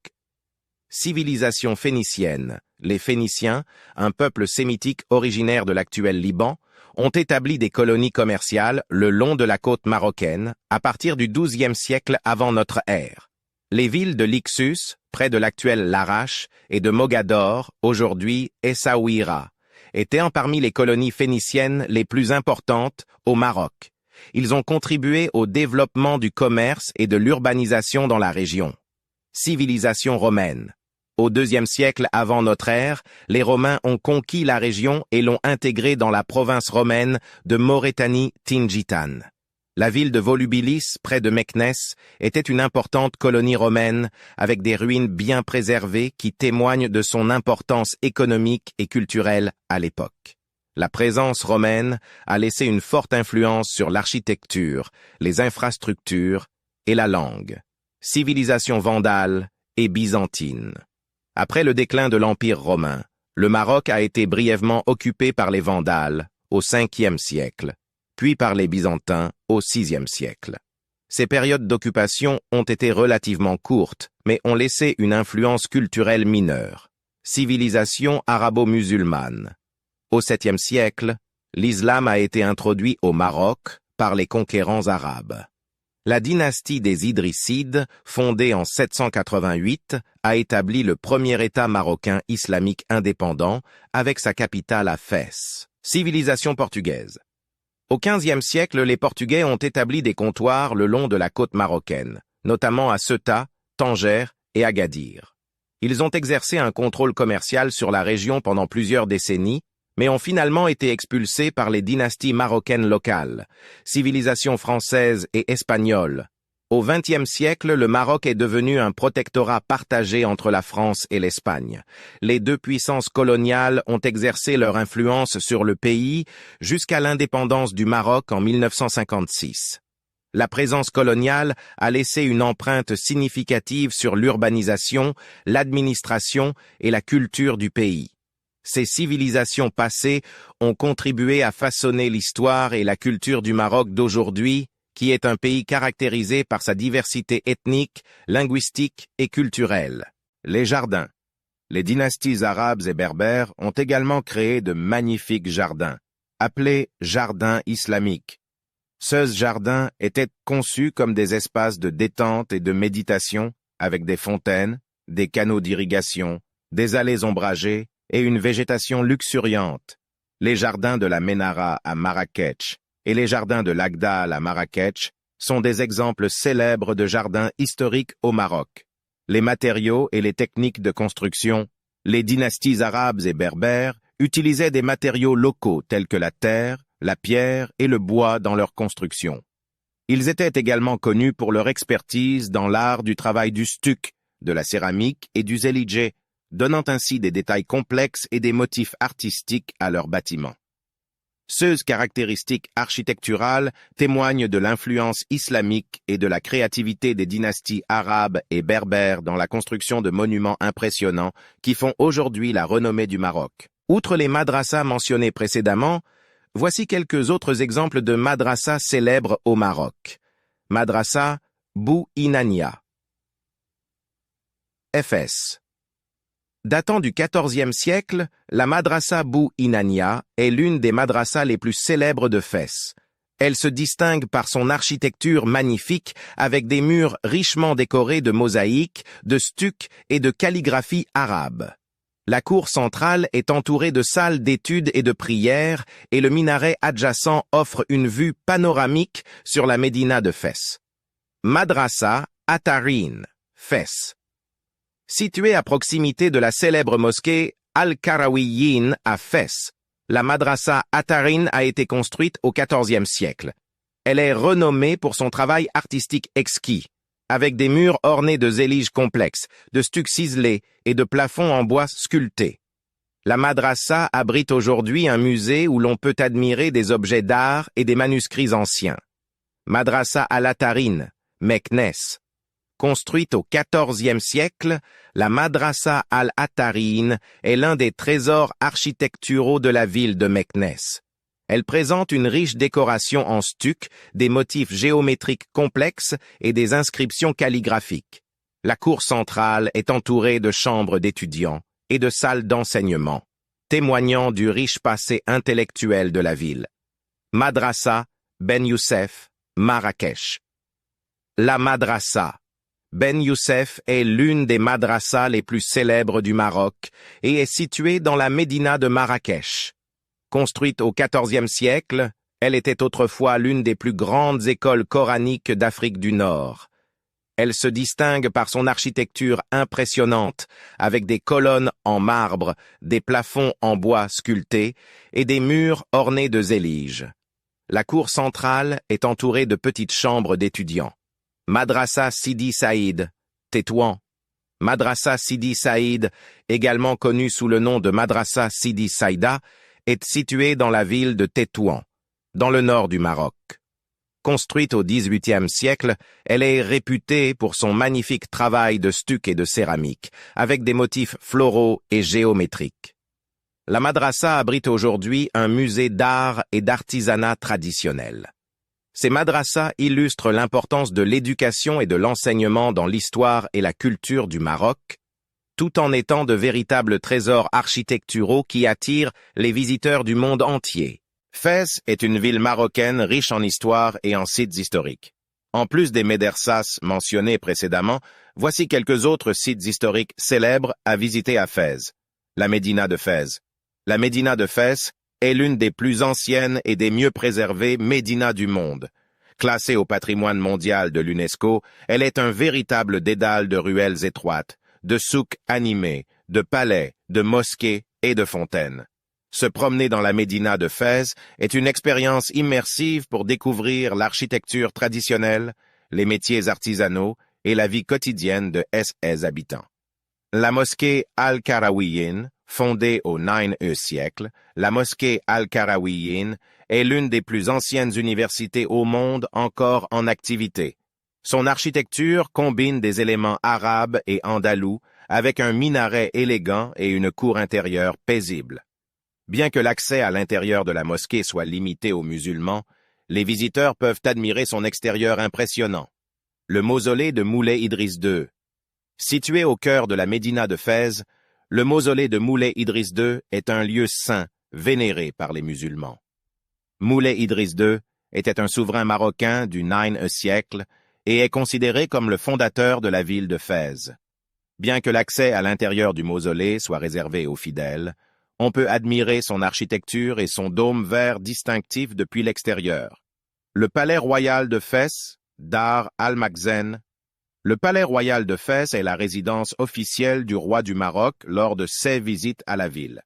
Civilisation phénicienne. Les Phéniciens, un peuple sémitique originaire de l'actuel Liban, ont établi des colonies commerciales le long de la côte marocaine à partir du XIIe siècle avant notre ère. Les villes de Lixus, près de l'actuel Larache, et de Mogador, aujourd'hui Essaouira, étaient parmi les colonies phéniciennes les plus importantes au Maroc. Ils ont contribué au développement du commerce et de l'urbanisation dans la région. Civilisation romaine. Au IIe siècle avant notre ère, les Romains ont conquis la région et l'ont intégrée dans la province romaine de Maurétanie Tingitane. La ville de Volubilis, près de Meknès, était une importante colonie romaine avec des ruines bien préservées qui témoignent de son importance économique et culturelle à l'époque. La présence romaine a laissé une forte influence sur l'architecture, les infrastructures et la langue. Civilisation vandale et byzantine. Après le déclin de l'Empire romain, le Maroc a été brièvement occupé par les Vandales au Ve siècle, puis par les Byzantins au VIe siècle. Ces périodes d'occupation ont été relativement courtes, mais ont laissé une influence culturelle mineure. Civilisation arabo-musulmane. Au VIIe siècle, l'islam a été introduit au Maroc par les conquérants arabes. La dynastie des Idrissides, fondée en 788, a établi le premier État marocain islamique indépendant avec sa capitale à Fès. Civilisation portugaise. Au XVe siècle, les Portugais ont établi des comptoirs le long de la côte marocaine, notamment à Ceuta, Tanger et Agadir. Ils ont exercé un contrôle commercial sur la région pendant plusieurs décennies, mais ont finalement été expulsés par les dynasties marocaines locales, civilisations françaises et espagnoles. Au XXe siècle, le Maroc est devenu un protectorat partagé entre la France et l'Espagne. Les deux puissances coloniales ont exercé leur influence sur le pays jusqu'à l'indépendance du Maroc en 1956. La présence coloniale a laissé une empreinte significative sur l'urbanisation, l'administration et la culture du pays. Ces civilisations passées ont contribué à façonner l'histoire et la culture du Maroc d'aujourd'hui, qui est un pays caractérisé par sa diversité ethnique, linguistique et culturelle. Les jardins. Les dynasties arabes et berbères ont également créé de magnifiques jardins, appelés jardins islamiques. Ces jardins étaient conçus comme des espaces de détente et de méditation, avec des fontaines, des canaux d'irrigation, des allées ombragées, et une végétation luxuriante. Les jardins de la Ménara à Marrakech et les jardins de l'Agdal à Marrakech sont des exemples célèbres de jardins historiques au Maroc. Les matériaux et les techniques de construction, les dynasties arabes et berbères utilisaient des matériaux locaux tels que la terre, la pierre et le bois dans leur construction. Ils étaient également connus pour leur expertise dans l'art du travail du stuc, de la céramique et du zéligé, donnant ainsi des détails complexes et des motifs artistiques à leurs bâtiments. Ces caractéristiques architecturales témoignent de l'influence islamique et de la créativité des dynasties arabes et berbères dans la construction de monuments impressionnants qui font aujourd'hui la renommée du Maroc. Outre les madrasas mentionnés précédemment, voici quelques autres exemples de madrasas célèbres au Maroc. Madrasa Bou Inania. Fès. Datant du XIVe siècle, la madrasa Bou Inania est l'une des madrasas les plus célèbres de Fès. Elle se distingue par son architecture magnifique avec des murs richement décorés de mosaïques, de stucs et de calligraphie arabe. La cour centrale est entourée de salles d'études et de prières et le minaret adjacent offre une vue panoramique sur la médina de Fès. Madrasa Atarin, Fès. Située à proximité de la célèbre mosquée Al-Karawiyyin à Fès, la Madrasa Atarin a été construite au XIVe siècle. Elle est renommée pour son travail artistique exquis, avec des murs ornés de zéliges complexes, de stucs ciselés et de plafonds en bois sculptés. La madrasa abrite aujourd'hui un musée où l'on peut admirer des objets d'art et des manuscrits anciens. Madrasa al-Atarin, Meknès. Construite au XIVe siècle, la Madrasa al-Atarin est l'un des trésors architecturaux de la ville de Meknès. Elle présente une riche décoration en stuc, des motifs géométriques complexes et des inscriptions calligraphiques. La cour centrale est entourée de chambres d'étudiants et de salles d'enseignement, témoignant du riche passé intellectuel de la ville. Madrasa Ben Youssef, Marrakech. La Madrasa Ben Youssef est l'une des madrasas les plus célèbres du Maroc et est située dans la médina de Marrakech. Construite au XIVe siècle, elle était autrefois l'une des plus grandes écoles coraniques d'Afrique du Nord. Elle se distingue par son architecture impressionnante, avec des colonnes en marbre, des plafonds en bois sculptés et des murs ornés de zéliges. La cour centrale est entourée de petites chambres d'étudiants. Madrasa Sidi Saïd, Tétouan. Madrasa Sidi Saïd, également connue sous le nom de Madrasa Sidi Saïda, est située dans la ville de Tétouan, dans le nord du Maroc. Construite au XVIIIe siècle, elle est réputée pour son magnifique travail de stuc et de céramique, avec des motifs floraux et géométriques. La madrasa abrite aujourd'hui un musée d'art et d'artisanat traditionnel. Ces madrasas illustrent l'importance de l'éducation et de l'enseignement dans l'histoire et la culture du Maroc, tout en étant de véritables trésors architecturaux qui attirent les visiteurs du monde entier. Fès est une ville marocaine riche en histoire et en sites historiques. En plus des médersas mentionnés précédemment, voici quelques autres sites historiques célèbres à visiter à Fès. La médina de Fès. La médina de Fès est l'une des plus anciennes et des mieux préservées médinas du monde. Classée au patrimoine mondial de l'UNESCO, elle est un véritable dédale de ruelles étroites, de souks animés, de palais, de mosquées et de fontaines. Se promener dans la médina de Fès est une expérience immersive pour découvrir l'architecture traditionnelle, les métiers artisanaux et la vie quotidienne de ses habitants. La mosquée Al-Karawiyyin, fondée au IXe siècle, la mosquée Al-Karawiyyin est l'une des plus anciennes universités au monde encore en activité. Son architecture combine des éléments arabes et andalous avec un minaret élégant et une cour intérieure paisible. Bien que l'accès à l'intérieur de la mosquée soit limité aux musulmans, les visiteurs peuvent admirer son extérieur impressionnant. Le mausolée de Moulay Idriss II. Situé au cœur de la médina de Fès, le mausolée de Moulay Idriss II est un lieu saint, vénéré par les musulmans. Moulay Idriss II était un souverain marocain du IXe siècle et est considéré comme le fondateur de la ville de Fès. Bien que l'accès à l'intérieur du mausolée soit réservé aux fidèles, on peut admirer son architecture et son dôme vert distinctif depuis l'extérieur. Le palais royal de Fès, Dar al-Makhzen. Le palais royal de Fès est la résidence officielle du roi du Maroc lors de ses visites à la ville.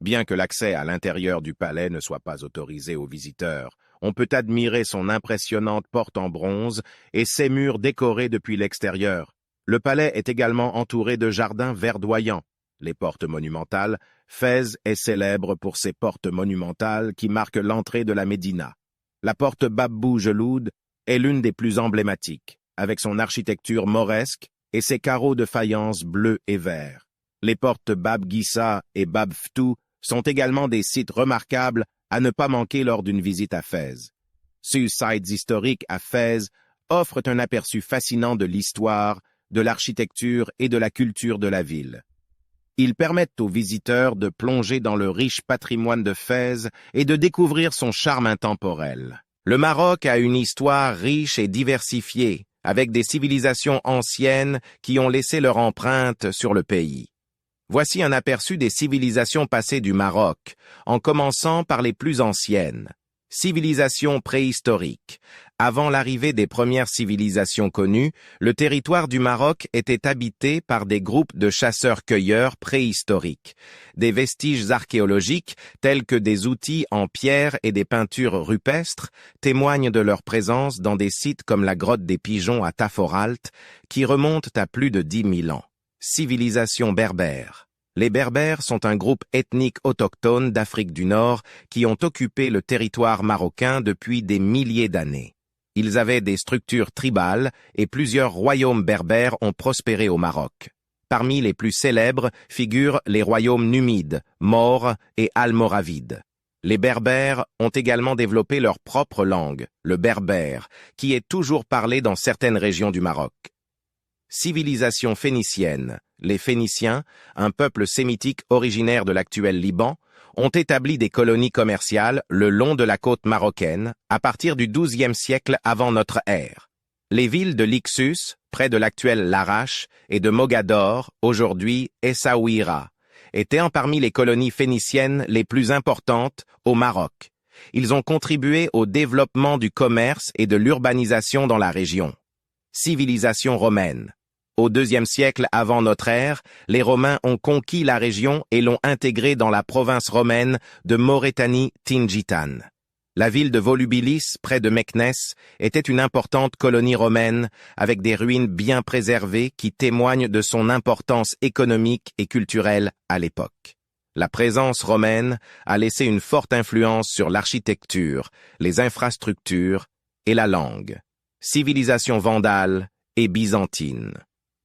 Bien que l'accès à l'intérieur du palais ne soit pas autorisé aux visiteurs, on peut admirer son impressionnante porte en bronze et ses murs décorés depuis l'extérieur. Le palais est également entouré de jardins verdoyants. Les portes monumentales, Fès est célèbre pour ses portes monumentales qui marquent l'entrée de la médina. La porte Bab Boujeloud est l'une des plus emblématiques, avec son architecture mauresque et ses carreaux de faïence bleu et vert. Les portes Bab Gissa et Bab Ftou sont également des sites remarquables à ne pas manquer lors d'une visite à Fès. Ces sites historiques à Fès offrent un aperçu fascinant de l'histoire, de l'architecture et de la culture de la ville. Ils permettent aux visiteurs de plonger dans le riche patrimoine de Fès et de découvrir son charme intemporel. Le Maroc a une histoire riche et diversifiée, avec des civilisations anciennes qui ont laissé leur empreinte sur le pays. Voici un aperçu des civilisations passées du Maroc, en commençant par les plus anciennes. Civilisation préhistorique. Avant l'arrivée des premières civilisations connues, le territoire du Maroc était habité par des groupes de chasseurs-cueilleurs préhistoriques. Des vestiges archéologiques, tels que des outils en pierre et des peintures rupestres, témoignent de leur présence dans des sites comme la grotte des Pigeons à Taforalt, qui remontent à plus de 10 000 ans. Civilisation berbère. Les Berbères sont un groupe ethnique autochtone d'Afrique du Nord qui ont occupé le territoire marocain depuis des milliers d'années. Ils avaient des structures tribales et plusieurs royaumes berbères ont prospéré au Maroc. Parmi les plus célèbres figurent les royaumes numides, maures et almoravides. Les Berbères ont également développé leur propre langue, le berbère, qui est toujours parlé dans certaines régions du Maroc. Civilisation phénicienne. Les Phéniciens, un peuple sémitique originaire de l'actuel Liban, ont établi des colonies commerciales le long de la côte marocaine à partir du XIIe siècle avant notre ère. Les villes de Lixus, près de l'actuel Larache, et de Mogador, aujourd'hui Essaouira, étaient parmi les colonies phéniciennes les plus importantes au Maroc. Ils ont contribué au développement du commerce et de l'urbanisation dans la région. Civilisation romaine. Au IIe siècle avant notre ère, les Romains ont conquis la région et l'ont intégrée dans la province romaine de Maurétanie-Tingitane. La ville de Volubilis, près de Meknès, était une importante colonie romaine avec des ruines bien préservées qui témoignent de son importance économique et culturelle à l'époque. La présence romaine a laissé une forte influence sur l'architecture, les infrastructures et la langue. Civilisation vandale et byzantine.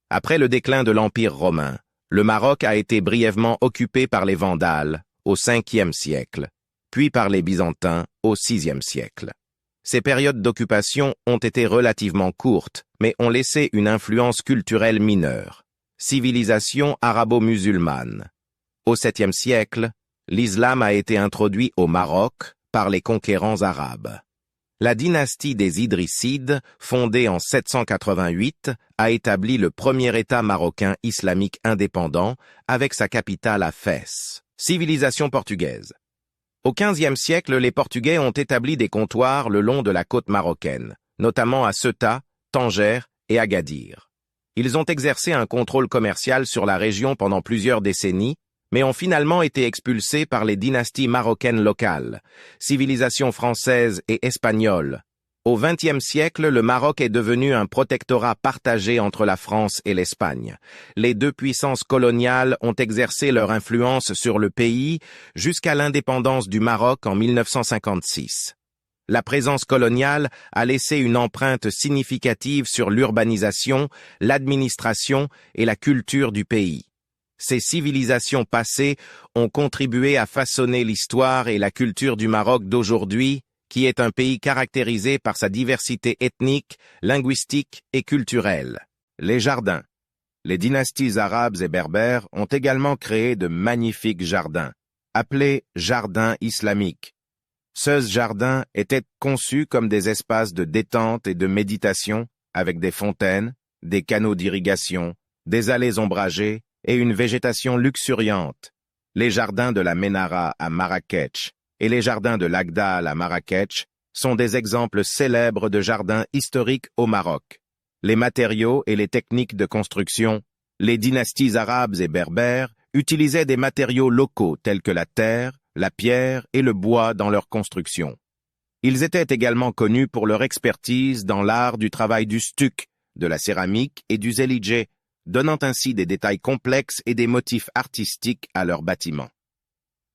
Après le déclin de l'Empire romain, le Maroc a été brièvement occupé par les Vandales au Ve siècle, puis par les Byzantins au VIe siècle. Ces périodes d'occupation ont été relativement courtes, mais ont laissé une influence culturelle mineure. Civilisation arabo-musulmane. Au VIIe siècle, l'islam a été introduit au Maroc par les conquérants arabes. La dynastie des Idrissides, fondée en 788, a établi le premier État marocain islamique indépendant avec sa capitale à Fès. Civilisation portugaise. Au XVe siècle, les Portugais ont établi des comptoirs le long de la côte marocaine, notamment à Ceuta, Tanger et Agadir. Ils ont exercé un contrôle commercial sur la région pendant plusieurs décennies, mais ont finalement été expulsés par les dynasties marocaines locales, civilisations françaises et espagnoles. Au XXe siècle, le Maroc est devenu un protectorat partagé entre la France et l'Espagne. Les deux puissances coloniales ont exercé leur influence sur le pays jusqu'à l'indépendance du Maroc en 1956. La présence coloniale a laissé une empreinte significative sur l'urbanisation, l'administration et la culture du pays. Ces civilisations passées ont contribué à façonner l'histoire et la culture du Maroc d'aujourd'hui, qui est un pays caractérisé par sa diversité ethnique, linguistique et culturelle. Les jardins. Les dynasties arabes et berbères ont également créé de magnifiques jardins, appelés jardins islamiques. Ces jardins étaient conçus comme des espaces de détente et de méditation, avec des fontaines, des canaux d'irrigation, des allées ombragées, et une végétation luxuriante. Les jardins de la Ménara à Marrakech et les jardins de l'Agdal à Marrakech sont des exemples célèbres de jardins historiques au Maroc. Les matériaux et les techniques de construction. Les dynasties arabes et berbères utilisaient des matériaux locaux tels que la terre, la pierre et le bois dans leur construction. Ils étaient également connus pour leur expertise dans l'art du travail du stuc, de la céramique et du zéligé, donnant ainsi des détails complexes et des motifs artistiques à leurs bâtiments.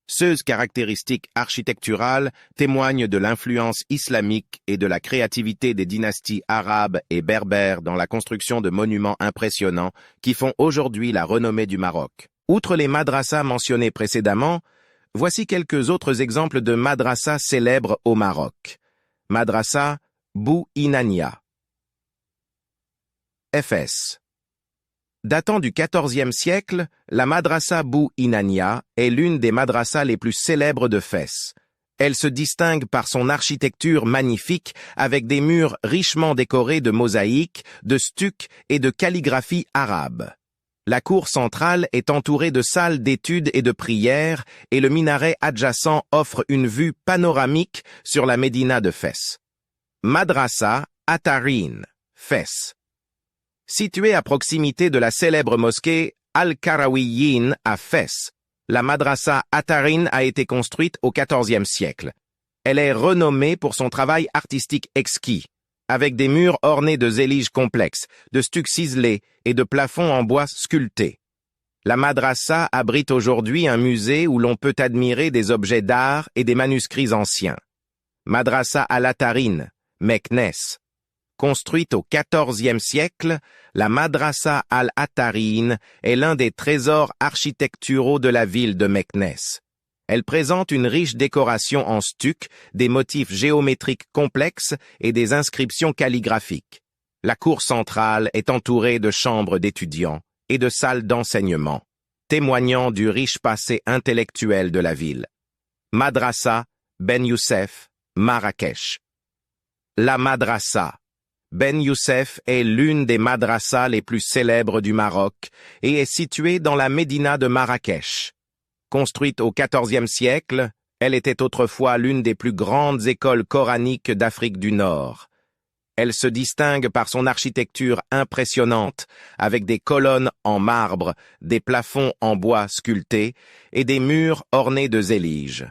Ces caractéristiques architecturales témoignent de l'influence islamique et de la créativité des dynasties arabes et berbères dans la construction de monuments impressionnants qui font aujourd'hui la renommée du Maroc. Outre les madrasas mentionnés précédemment, voici quelques autres exemples de madrasas célèbres au Maroc. Madrasa Bou Inania. Fès. Datant du XIVe siècle, la madrasa Bou Inania est l'une des madrasas les plus célèbres de Fès. Elle se distingue par son architecture magnifique avec des murs richement décorés de mosaïques, de stucs et de calligraphie arabe. La cour centrale est entourée de salles d'études et de prières et le minaret adjacent offre une vue panoramique sur la médina de Fès. Madrasa Atarin, Fès. Située à proximité de la célèbre mosquée Al-Karawiyyin à Fès, la Madrasa Atarin a été construite au XIVe siècle. Elle est renommée pour son travail artistique exquis, avec des murs ornés de zéliges complexes, de stucs ciselés et de plafonds en bois sculptés. La Madrasa abrite aujourd'hui un musée où l'on peut admirer des objets d'art et des manuscrits anciens. Madrasa al-Atarin, Meknès. Construite au XIVe siècle, la Madrasa al-Atarin est l'un des trésors architecturaux de la ville de Meknès. Elle présente une riche décoration en stuc, des motifs géométriques complexes et des inscriptions calligraphiques. La cour centrale est entourée de chambres d'étudiants et de salles d'enseignement, témoignant du riche passé intellectuel de la ville. Madrasa Ben Youssef, Marrakech. La Madrasa Ben Youssef est l'une des madrasas les plus célèbres du Maroc et est située dans la médina de Marrakech. Construite au XIVe siècle, elle était autrefois l'une des plus grandes écoles coraniques d'Afrique du Nord. Elle se distingue par son architecture impressionnante, avec des colonnes en marbre, des plafonds en bois sculptés et des murs ornés de zéliges.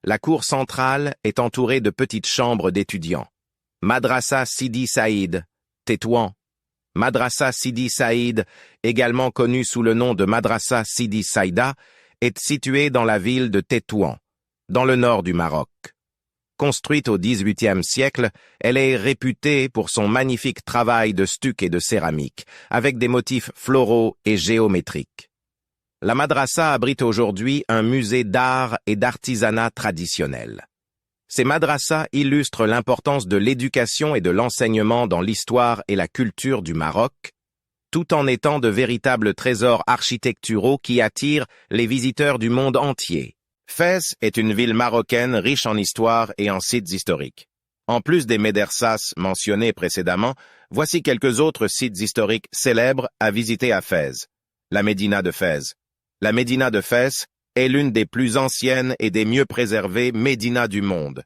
La cour centrale est entourée de petites chambres d'étudiants. Madrasa Sidi Saïd, Tétouan. Madrasa Sidi Saïd, également connue sous le nom de Madrasa Sidi Saïda, est située dans la ville de Tétouan, dans le nord du Maroc. Construite au XVIIIe siècle, elle est réputée pour son magnifique travail de stuc et de céramique, avec des motifs floraux et géométriques. La madrasa abrite aujourd'hui un musée d'art et d'artisanat traditionnel. Ces madrasas illustrent l'importance de l'éducation et de l'enseignement dans l'histoire et la culture du Maroc, tout en étant de véritables trésors architecturaux qui attirent les visiteurs du monde entier. Fès est une ville marocaine riche en histoire et en sites historiques. En plus des médersas mentionnés précédemment, voici quelques autres sites historiques célèbres à visiter à Fès. La médina de Fès. La médina de Fès est l'une des plus anciennes et des mieux préservées médinas du monde.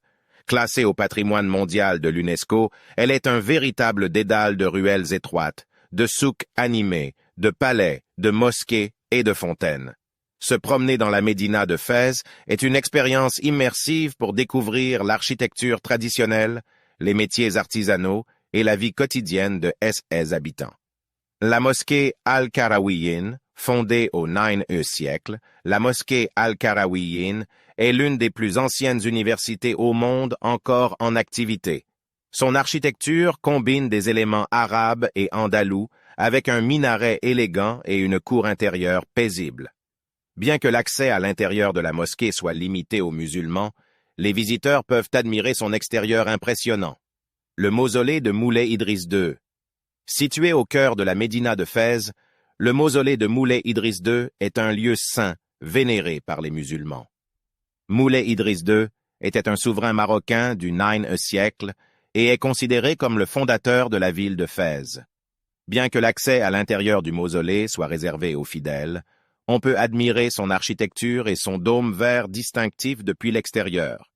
Classée au patrimoine mondial de l'UNESCO, elle est un véritable dédale de ruelles étroites, de souks animés, de palais, de mosquées et de fontaines. Se promener dans la médina de Fès est une expérience immersive pour découvrir l'architecture traditionnelle, les métiers artisanaux et la vie quotidienne de ses habitants. La mosquée Al-Karawiyyin, fondée au IXe siècle, la mosquée Al-Karawiyyin est l'une des plus anciennes universités au monde encore en activité. Son architecture combine des éléments arabes et andalous avec un minaret élégant et une cour intérieure paisible. Bien que l'accès à l'intérieur de la mosquée soit limité aux musulmans, les visiteurs peuvent admirer son extérieur impressionnant. Le mausolée de Moulay Idriss II. Situé au cœur de la médina de Fès, le mausolée de Moulay Idriss II est un lieu saint, vénéré par les musulmans. Moulay Idriss II était un souverain marocain du IXe siècle et est considéré comme le fondateur de la ville de Fès. Bien que l'accès à l'intérieur du mausolée soit réservé aux fidèles, on peut admirer son architecture et son dôme vert distinctif depuis l'extérieur.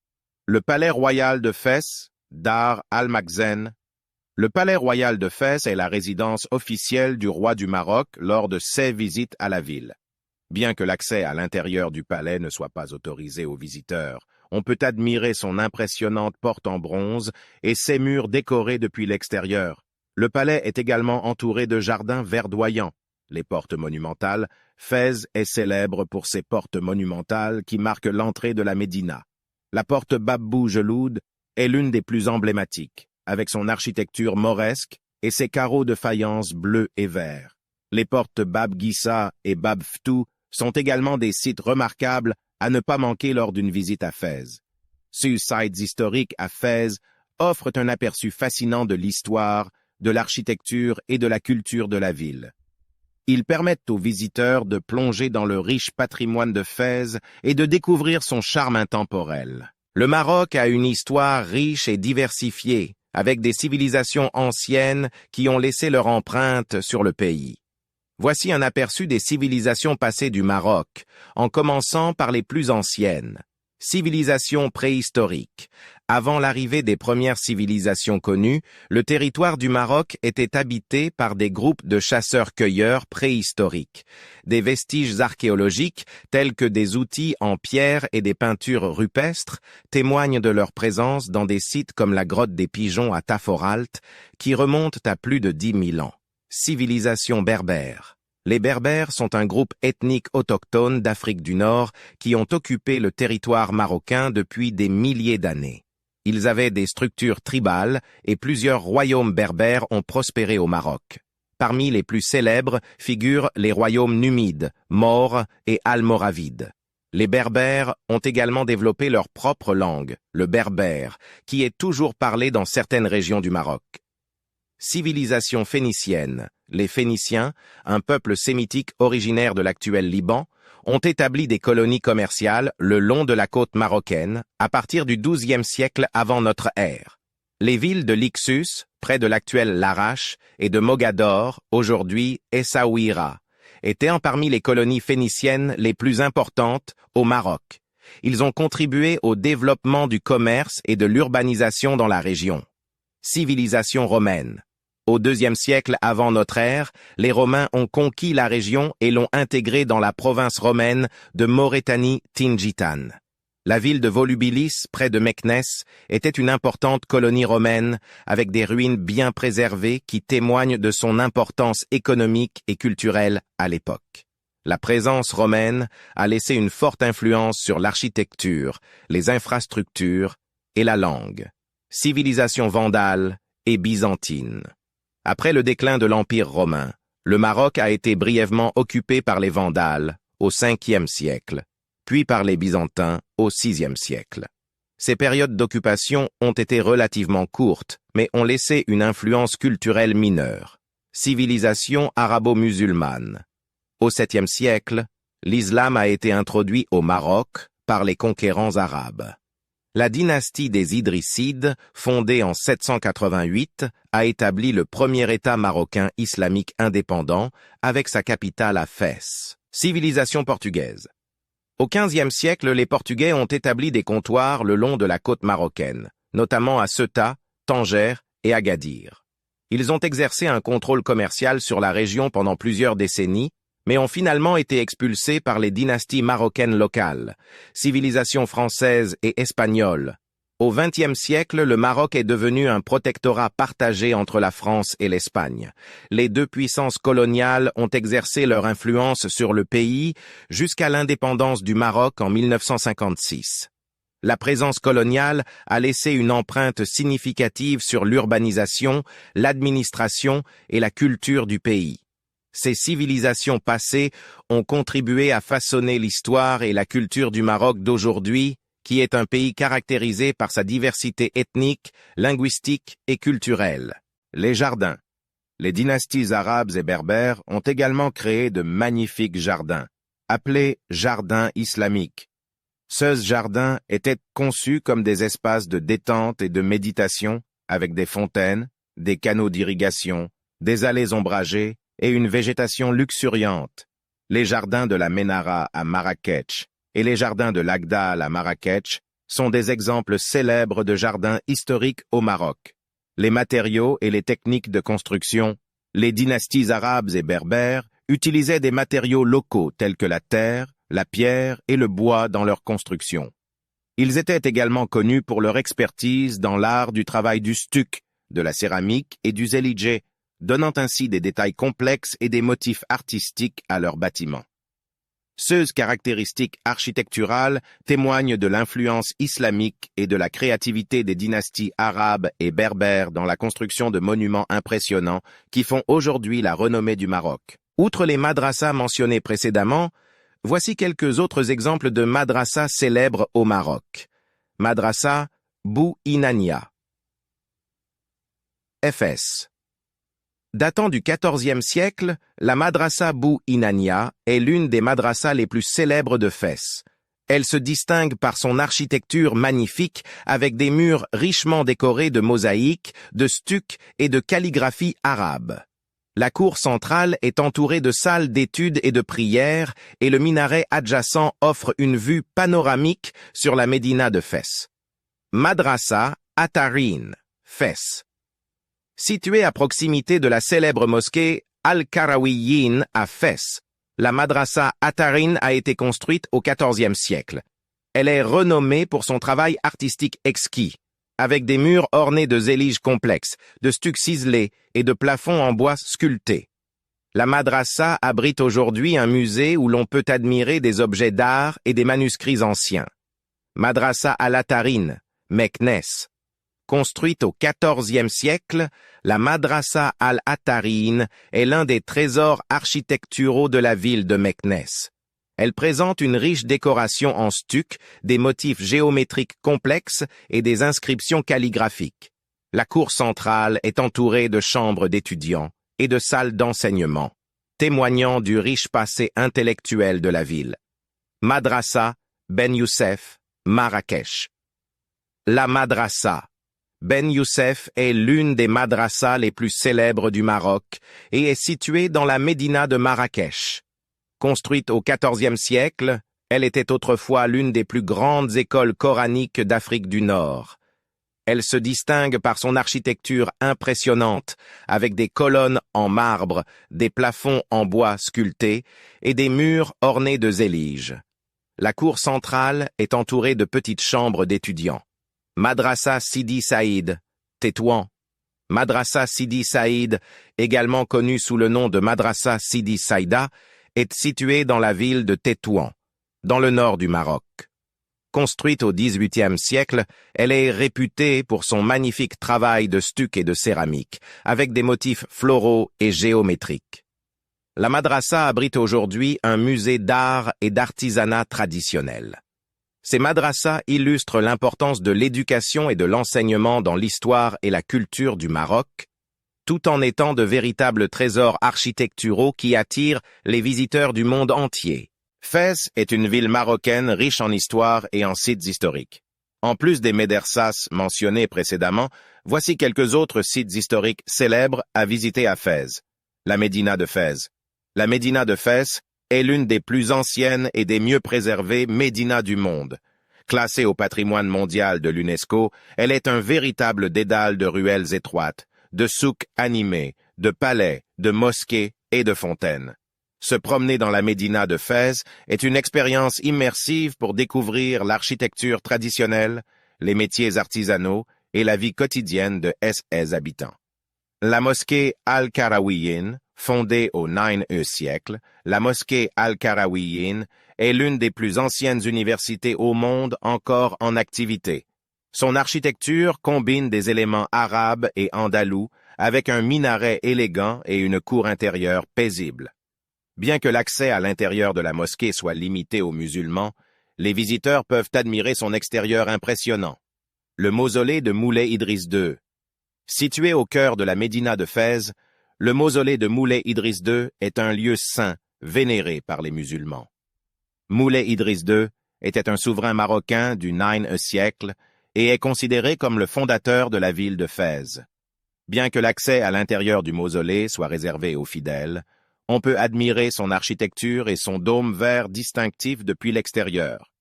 Le palais royal de Fès, Dar al-Makhzen. Le palais royal de Fès est la résidence officielle du roi du Maroc lors de ses visites à la ville. Bien que l'accès à l'intérieur du palais ne soit pas autorisé aux visiteurs, on peut admirer son impressionnante porte en bronze et ses murs décorés depuis l'extérieur. Le palais est également entouré de jardins verdoyants. Les portes monumentales, Fès est célèbre pour ses portes monumentales qui marquent l'entrée de la médina. La porte Bab Boujeloud est l'une des plus emblématiques, avec son architecture mauresque et ses carreaux de faïence bleus et verts. Les portes Bab Gissa et Bab Ftou sont également des sites remarquables à ne pas manquer lors d'une visite à Fès. Ces sites historiques à Fès offrent un aperçu fascinant de l'histoire, de l'architecture et de la culture de la ville. Ils permettent aux visiteurs de plonger dans le riche patrimoine de Fès et de découvrir son charme intemporel. Le Maroc a une histoire riche et diversifiée, avec des civilisations anciennes qui ont laissé leur empreinte sur le pays. Voici un aperçu des civilisations passées du Maroc, en commençant par les plus anciennes. Civilisation préhistorique. Avant l'arrivée des premières civilisations connues, le territoire du Maroc était habité par des groupes de chasseurs-cueilleurs préhistoriques. Des vestiges archéologiques, tels que des outils en pierre et des peintures rupestres, témoignent de leur présence dans des sites comme la grotte des Pigeons à Taforalt, qui remontent à plus de 10 000 ans. Civilisation berbère. Les Berbères sont un groupe ethnique autochtone d'Afrique du Nord qui ont occupé le territoire marocain depuis des milliers d'années. Ils avaient des structures tribales et plusieurs royaumes berbères ont prospéré au Maroc. Parmi les plus célèbres figurent les royaumes numides, maures et almoravides. Les Berbères ont également développé leur propre langue, le berbère, qui est toujours parlé dans certaines régions du Maroc. Civilisation phénicienne. Les Phéniciens, un peuple sémitique originaire de l'actuel Liban, ont établi des colonies commerciales le long de la côte marocaine à partir du XIIe siècle avant notre ère. Les villes de Lixus, près de l'actuel Larache, et de Mogador, aujourd'hui Essaouira, étaient parmi les colonies phéniciennes les plus importantes au Maroc. Ils ont contribué au développement du commerce et de l'urbanisation dans la région. Civilisation romaine. Au IIe siècle avant notre ère, les Romains ont conquis la région et l'ont intégrée dans la province romaine de Maurétanie-Tingitane. La ville de Volubilis, près de Meknès, était une importante colonie romaine avec des ruines bien préservées qui témoignent de son importance économique et culturelle à l'époque. La présence romaine a laissé une forte influence sur l'architecture, les infrastructures et la langue. Civilisation vandale et byzantine. Après le déclin de l'Empire romain, le Maroc a été brièvement occupé par les Vandales au Ve siècle, puis par les Byzantins au VIe siècle. Ces périodes d'occupation ont été relativement courtes, mais ont laissé une influence culturelle mineure. Civilisation arabo-musulmane. Au VIIe siècle, l'islam a été introduit au Maroc par les conquérants arabes. La dynastie des Idrissides, fondée en 788, a établi le premier État marocain islamique indépendant avec sa capitale à Fès. Civilisation portugaise. Au XVe siècle, les Portugais ont établi des comptoirs le long de la côte marocaine, notamment à Ceuta, Tanger et Agadir. Ils ont exercé un contrôle commercial sur la région pendant plusieurs décennies, mais ont finalement été expulsés par les dynasties marocaines locales, civilisations françaises et espagnoles. Au XXe siècle, le Maroc est devenu un protectorat partagé entre la France et l'Espagne. Les deux puissances coloniales ont exercé leur influence sur le pays jusqu'à l'indépendance du Maroc en 1956. La présence coloniale a laissé une empreinte significative sur l'urbanisation, l'administration et la culture du pays. Ces civilisations passées ont contribué à façonner l'histoire et la culture du Maroc d'aujourd'hui, qui est un pays caractérisé par sa diversité ethnique, linguistique et culturelle. Les jardins. Les dynasties arabes et berbères ont également créé de magnifiques jardins, appelés jardins islamiques. Ces jardins étaient conçus comme des espaces de détente et de méditation, avec des fontaines, des canaux d'irrigation, des allées ombragées, et une végétation luxuriante. Les jardins de la Ménara à Marrakech et les jardins de l'Agdal à Marrakech sont des exemples célèbres de jardins historiques au Maroc. Les matériaux et les techniques de construction. Les dynasties arabes et berbères utilisaient des matériaux locaux tels que la terre, la pierre et le bois dans leur construction. Ils étaient également connus pour leur expertise dans l'art du travail du stuc, de la céramique et du zéligé, donnant ainsi des détails complexes et des motifs artistiques à leurs bâtiments. Ces caractéristiques architecturales témoignent de l'influence islamique et de la créativité des dynasties arabes et berbères dans la construction de monuments impressionnants qui font aujourd'hui la renommée du Maroc. Outre les madrassas mentionnés précédemment, voici quelques autres exemples de madrassas célèbres au Maroc. Madrassa Bou Inania. Fès. Datant du XIVe siècle, la madrassa Bou Inania est l'une des madrassas les plus célèbres de Fès. Elle se distingue par son architecture magnifique avec des murs richement décorés de mosaïques, de stucs et de calligraphie arabe. La cour centrale est entourée de salles d'études et de prières et le minaret adjacent offre une vue panoramique sur la médina de Fès. Madrasa Atarin, Fès. Située à proximité de la célèbre mosquée Al-Karawiyyin à Fès, la Madrasa Atarin a été construite au XIVe siècle. Elle est renommée pour son travail artistique exquis, avec des murs ornés de zéliges complexes, de stucs ciselés et de plafonds en bois sculptés. La Madrasa abrite aujourd'hui un musée où l'on peut admirer des objets d'art et des manuscrits anciens. Madrasa al-Atarin, Meknès. Construite au XIVe siècle, la Madrasa al-Atarin est l'un des trésors architecturaux de la ville de Meknès. Elle présente une riche décoration en stuc, des motifs géométriques complexes et des inscriptions calligraphiques. La cour centrale est entourée de chambres d'étudiants et de salles d'enseignement, témoignant du riche passé intellectuel de la ville. Madrasa Ben Youssef, Marrakech. La Madrasa Ben Youssef est l'une des madrasas les plus célèbres du Maroc et est située dans la médina de Marrakech. Construite au XIVe siècle, elle était autrefois l'une des plus grandes écoles coraniques d'Afrique du Nord. Elle se distingue par son architecture impressionnante, avec des colonnes en marbre, des plafonds en bois sculptés et des murs ornés de zéliges. La cour centrale est entourée de petites chambres d'étudiants. Madrasa Sidi Saïd, Tétouan. Madrasa Sidi Saïd, également connue sous le nom de Madrasa Sidi Saïda, est située dans la ville de Tétouan, dans le nord du Maroc. Construite au XVIIIe siècle, elle est réputée pour son magnifique travail de stuc et de céramique, avec des motifs floraux et géométriques. La madrasa abrite aujourd'hui un musée d'art et d'artisanat traditionnel. Ces madrasas illustrent l'importance de l'éducation et de l'enseignement dans l'histoire et la culture du Maroc, tout en étant de véritables trésors architecturaux qui attirent les visiteurs du monde entier. Fès est une ville marocaine riche en histoire et en sites historiques. En plus des médersas mentionnés précédemment, voici quelques autres sites historiques célèbres à visiter à Fès. La médina de Fès. La médina de Fès est l'une des plus anciennes et des mieux préservées médinas du monde. Classée au patrimoine mondial de l'UNESCO, elle est un véritable dédale de ruelles étroites, de souks animés, de palais, de mosquées et de fontaines. Se promener dans la médina de Fès est une expérience immersive pour découvrir l'architecture traditionnelle, les métiers artisanaux et la vie quotidienne de ses habitants. La mosquée Al-Karawiyyin, fondée au IXe siècle, la mosquée Al-Karawiyyin est l'une des plus anciennes universités au monde encore en activité. Son architecture combine des éléments arabes et andalous avec un minaret élégant et une cour intérieure paisible. Bien que l'accès à l'intérieur de la mosquée soit limité aux musulmans, les visiteurs peuvent admirer son extérieur impressionnant. Le mausolée de Moulay Idriss II. Situé au cœur de la médina de Fès, le mausolée de Moulay Idriss II est un lieu saint, vénéré par les musulmans. Moulay Idriss II était un souverain marocain du IXe siècle et est considéré comme le fondateur de la ville de Fès. Bien que l'accès à l'intérieur du mausolée soit réservé aux fidèles, on peut admirer son architecture et son dôme vert distinctif depuis l'extérieur.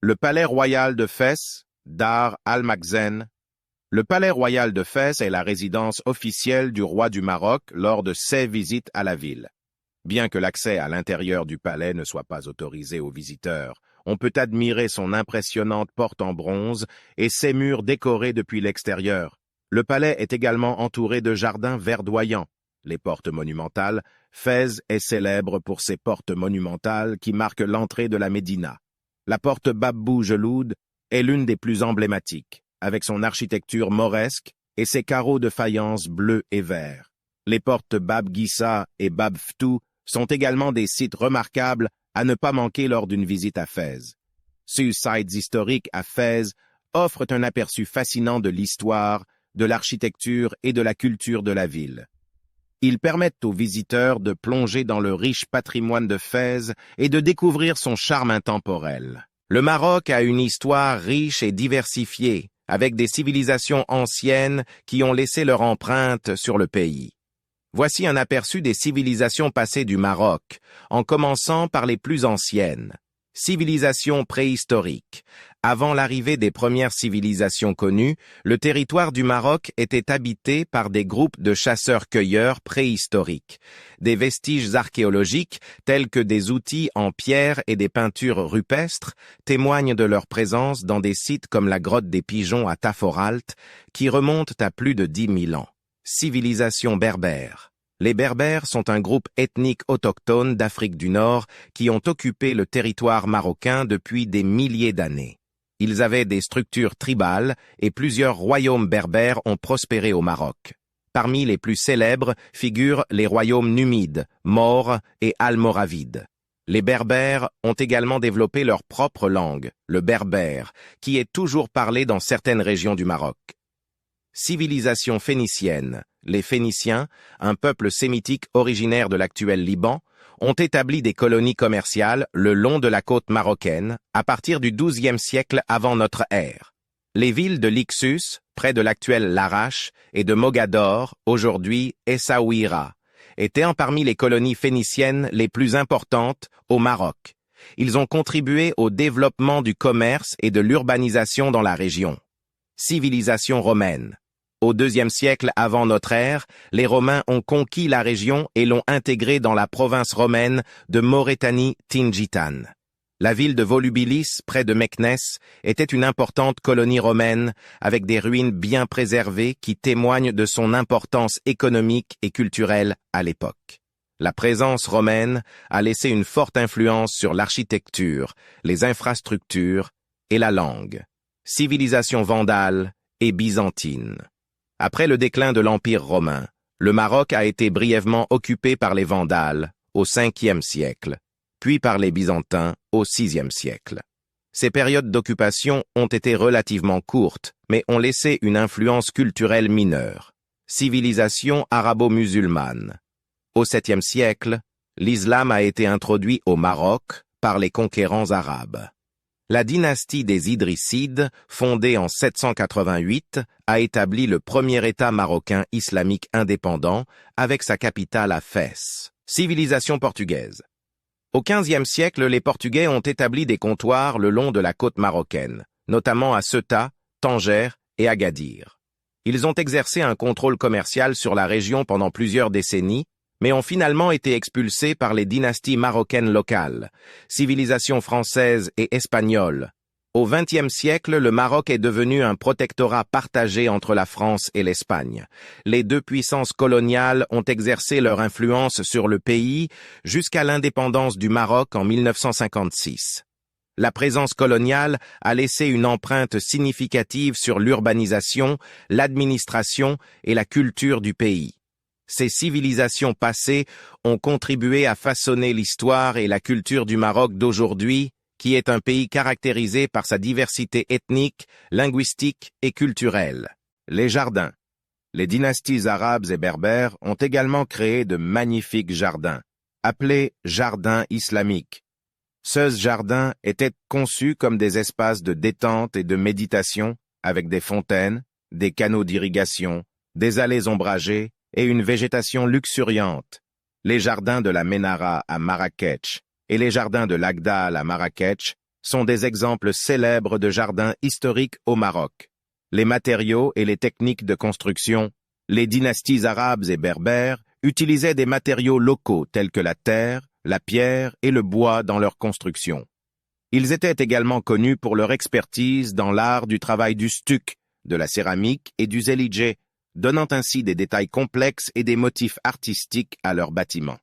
Le palais royal de Fès, Dar al-Makhzen. Le palais royal de Fès est la résidence officielle du roi du Maroc lors de ses visites à la ville. Bien que l'accès à l'intérieur du palais ne soit pas autorisé aux visiteurs, on peut admirer son impressionnante porte en bronze et ses murs décorés depuis l'extérieur. Le palais est également entouré de jardins verdoyants. Les portes monumentales, Fès est célèbre pour ses portes monumentales qui marquent l'entrée de la médina. La porte Bab Boujeloud est l'une des plus emblématiques, avec son architecture mauresque et ses carreaux de faïence bleu et vert. Les portes Bab Gissa et Bab Ftou sont également des sites remarquables à ne pas manquer lors d'une visite à Fès. Ces sites historiques à Fès offrent un aperçu fascinant de l'histoire, de l'architecture et de la culture de la ville. Ils permettent aux visiteurs de plonger dans le riche patrimoine de Fès et de découvrir son charme intemporel. Le Maroc a une histoire riche et diversifiée, avec des civilisations anciennes qui ont laissé leur empreinte sur le pays. Voici un aperçu des civilisations passées du Maroc, en commençant par les plus anciennes. Civilisation préhistorique. Avant l'arrivée des premières civilisations connues, le territoire du Maroc était habité par des groupes de chasseurs-cueilleurs préhistoriques. Des vestiges archéologiques, tels que des outils en pierre et des peintures rupestres, témoignent de leur présence dans des sites comme la grotte des Pigeons à Taforalt, qui remontent à plus de 10 000 ans. Civilisation berbère. Les Berbères sont un groupe ethnique autochtone d'Afrique du Nord qui ont occupé le territoire marocain depuis des milliers d'années. Ils avaient des structures tribales et plusieurs royaumes berbères ont prospéré au Maroc. Parmi les plus célèbres figurent les royaumes numides, maures et almoravides. Les Berbères ont également développé leur propre langue, le berbère, qui est toujours parlé dans certaines régions du Maroc. Civilisation phénicienne. Les Phéniciens, un peuple sémitique originaire de l'actuel Liban, ont établi des colonies commerciales le long de la côte marocaine à partir du XIIe siècle avant notre ère. Les villes de Lixus, près de l'actuel Larache, et de Mogador, aujourd'hui Essaouira, étaient parmi les colonies phéniciennes les plus importantes au Maroc. Ils ont contribué au développement du commerce et de l'urbanisation dans la région. Civilisation romaine. Au IIe siècle avant notre ère, les Romains ont conquis la région et l'ont intégrée dans la province romaine de Maurétanie-Tingitane. La ville de Volubilis, près de Meknès, était une importante colonie romaine avec des ruines bien préservées qui témoignent de son importance économique et culturelle à l'époque. La présence romaine a laissé une forte influence sur l'architecture, les infrastructures et la langue. Civilisation vandale et byzantine. Après le déclin de l'Empire romain, le Maroc a été brièvement occupé par les Vandales au Ve siècle, puis par les Byzantins au VIe siècle. Ces périodes d'occupation ont été relativement courtes, mais ont laissé une influence culturelle mineure. Civilisation arabo-musulmane. Au VIIe siècle, l'islam a été introduit au Maroc par les conquérants arabes. La dynastie des Idrissides, fondée en 788, a établi le premier État marocain islamique indépendant avec sa capitale à Fès. Civilisation portugaise. Au XVe siècle, les Portugais ont établi des comptoirs le long de la côte marocaine, notamment à Ceuta, Tanger et Agadir. Ils ont exercé un contrôle commercial sur la région pendant plusieurs décennies, mais ont finalement été expulsés par les dynasties marocaines locales, civilisations françaises et espagnoles. Au XXe siècle, le Maroc est devenu un protectorat partagé entre la France et l'Espagne. Les deux puissances coloniales ont exercé leur influence sur le pays jusqu'à l'indépendance du Maroc en 1956. La présence coloniale a laissé une empreinte significative sur l'urbanisation, l'administration et la culture du pays. Ces civilisations passées ont contribué à façonner l'histoire et la culture du Maroc d'aujourd'hui, qui est un pays caractérisé par sa diversité ethnique, linguistique et culturelle. Les jardins. Les dynasties arabes et berbères ont également créé de magnifiques jardins, appelés jardins islamiques. Ces jardins étaient conçus comme des espaces de détente et de méditation, avec des fontaines, des canaux d'irrigation, des allées ombragées, et une végétation luxuriante. Les jardins de la Ménara à Marrakech et les jardins de l'Agdal à Marrakech sont des exemples célèbres de jardins historiques au Maroc. Les matériaux et les techniques de construction. Les dynasties arabes et berbères utilisaient des matériaux locaux tels que la terre, la pierre et le bois dans leur construction. Ils étaient également connus pour leur expertise dans l'art du travail du stuc, de la céramique et du zéligé, donnant ainsi des détails complexes et des motifs artistiques à leurs bâtiments.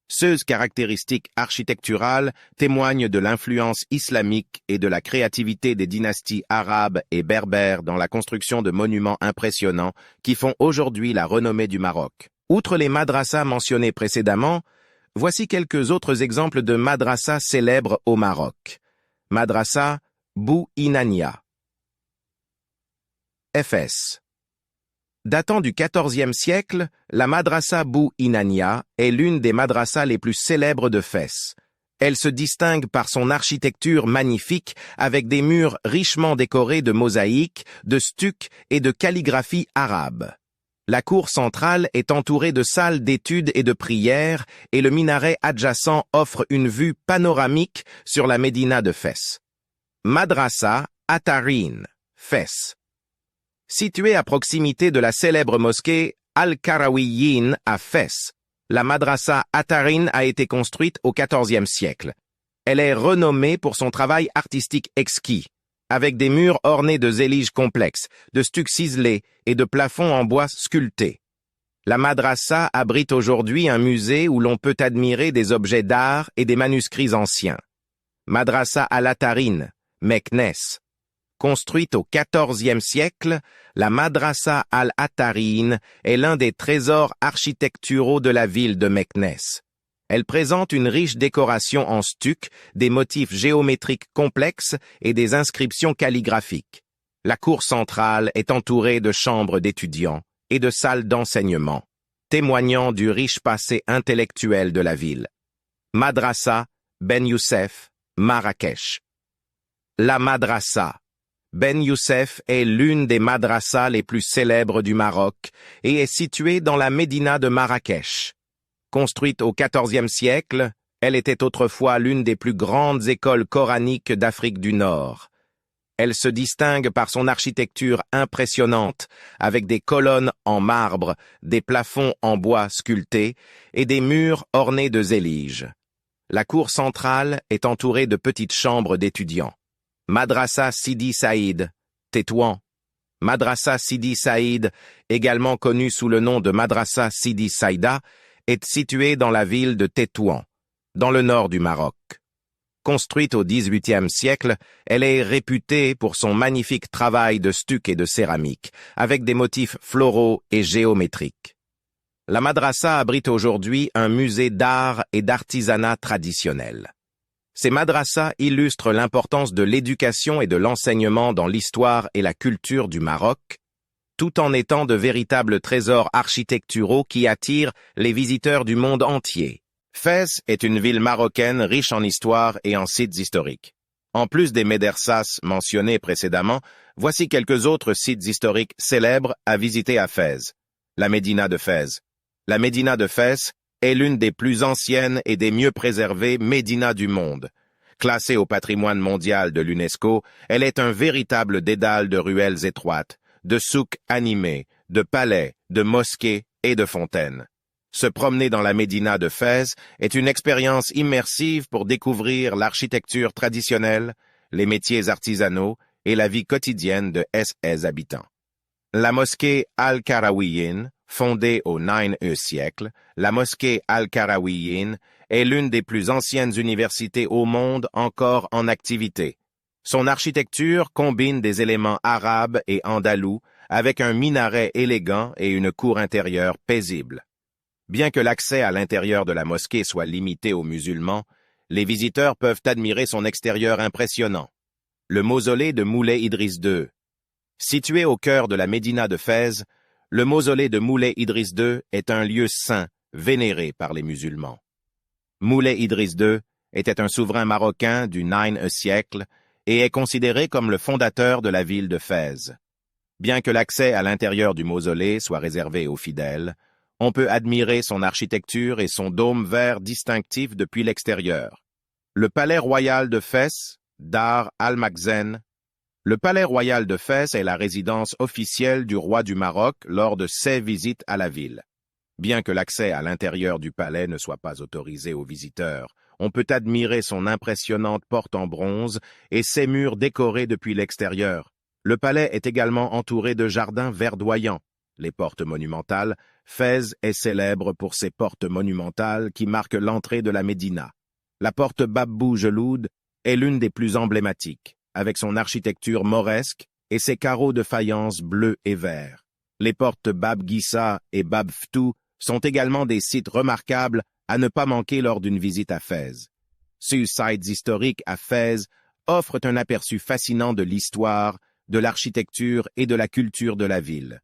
Ces caractéristiques architecturales témoignent de l'influence islamique et de la créativité des dynasties arabes et berbères dans la construction de monuments impressionnants qui font aujourd'hui la renommée du Maroc. Outre les madrasas mentionnés précédemment, voici quelques autres exemples de madrasas célèbres au Maroc. Madrasa Bou Inania. Fès. Datant du XIVe siècle, la madrasa Bou Inania est l'une des madrasas les plus célèbres de Fès. Elle se distingue par son architecture magnifique avec des murs richement décorés de mosaïques, de stucs et de calligraphie arabe. La cour centrale est entourée de salles d'études et de prières et le minaret adjacent offre une vue panoramique sur la médina de Fès. Madrasa Atarin, Fès. Située à proximité de la célèbre mosquée Al-Karawiyyin à Fès, la Madrasa Atarin a été construite au XIVe siècle. Elle est renommée pour son travail artistique exquis, avec des murs ornés de zéliges complexes, de stucs ciselés et de plafonds en bois sculptés. La Madrasa abrite aujourd'hui un musée où l'on peut admirer des objets d'art et des manuscrits anciens. Madrasa al-Atarin, Meknès. Construite au XIVe siècle, la Madrasa al-Atarin est l'un des trésors architecturaux de la ville de Meknès. Elle présente une riche décoration en stuc, des motifs géométriques complexes et des inscriptions calligraphiques. La cour centrale est entourée de chambres d'étudiants et de salles d'enseignement, témoignant du riche passé intellectuel de la ville. Madrasa Ben Youssef, Marrakech. La Madrasa Ben Youssef est l'une des madrasas les plus célèbres du Maroc et est située dans la médina de Marrakech. Construite au XIVe siècle, elle était autrefois l'une des plus grandes écoles coraniques d'Afrique du Nord. Elle se distingue par son architecture impressionnante, avec des colonnes en marbre, des plafonds en bois sculptés et des murs ornés de zéliges. La cour centrale est entourée de petites chambres d'étudiants. Madrasa Sidi Saïd, Tétouan. Madrasa Sidi Saïd, également connue sous le nom de Madrasa Sidi Saïda, est située dans la ville de Tétouan, dans le nord du Maroc. Construite au XVIIIe siècle, elle est réputée pour son magnifique travail de stuc et de céramique, avec des motifs floraux et géométriques. La madrasa abrite aujourd'hui un musée d'art et d'artisanat traditionnel. Ces madrasas illustrent l'importance de l'éducation et de l'enseignement dans l'histoire et la culture du Maroc, tout en étant de véritables trésors architecturaux qui attirent les visiteurs du monde entier. Fès est une ville marocaine riche en histoire et en sites historiques. En plus des médersas mentionnés précédemment, voici quelques autres sites historiques célèbres à visiter à Fès. La médina de Fès. La médina de Fès est l'une des plus anciennes et des mieux préservées médinas du monde. Classée au patrimoine mondial de l'UNESCO, elle est un véritable dédale de ruelles étroites, de souks animés, de palais, de mosquées et de fontaines. Se promener dans la médina de Fès est une expérience immersive pour découvrir l'architecture traditionnelle, les métiers artisanaux et la vie quotidienne de ses habitants. La mosquée Al-Karawiyyin, fondée au IXe siècle, la mosquée Al-Karawiyyin est l'une des plus anciennes universités au monde encore en activité. Son architecture combine des éléments arabes et andalous avec un minaret élégant et une cour intérieure paisible. Bien que l'accès à l'intérieur de la mosquée soit limité aux musulmans, les visiteurs peuvent admirer son extérieur impressionnant. Le mausolée de Moulay Idriss II. Situé au cœur de la médina de Fès, le mausolée de Moulay Idriss II est un lieu saint, vénéré par les musulmans. Moulay Idriss II était un souverain marocain du IXe siècle et est considéré comme le fondateur de la ville de Fès. Bien que l'accès à l'intérieur du mausolée soit réservé aux fidèles, on peut admirer son architecture et son dôme vert distinctif depuis l'extérieur. Le palais royal de Fès, Dar al-Makhzen. Le palais royal de Fès est la résidence officielle du roi du Maroc lors de ses visites à la ville. Bien que l'accès à l'intérieur du palais ne soit pas autorisé aux visiteurs, on peut admirer son impressionnante porte en bronze et ses murs décorés depuis l'extérieur. Le palais est également entouré de jardins verdoyants. Les portes monumentales, Fès est célèbre pour ses portes monumentales qui marquent l'entrée de la médina. La porte Bab Boujeloud est l'une des plus emblématiques, avec son architecture mauresque et ses carreaux de faïence bleu et vert. Les portes Bab Gissa et Bab Ftou sont également des sites remarquables à ne pas manquer lors d'une visite à Fès. Ces sites historiques à Fès offrent un aperçu fascinant de l'histoire, de l'architecture et de la culture de la ville.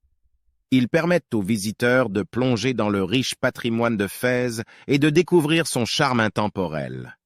Ils permettent aux visiteurs de plonger dans le riche patrimoine de Fès et de découvrir son charme intemporel.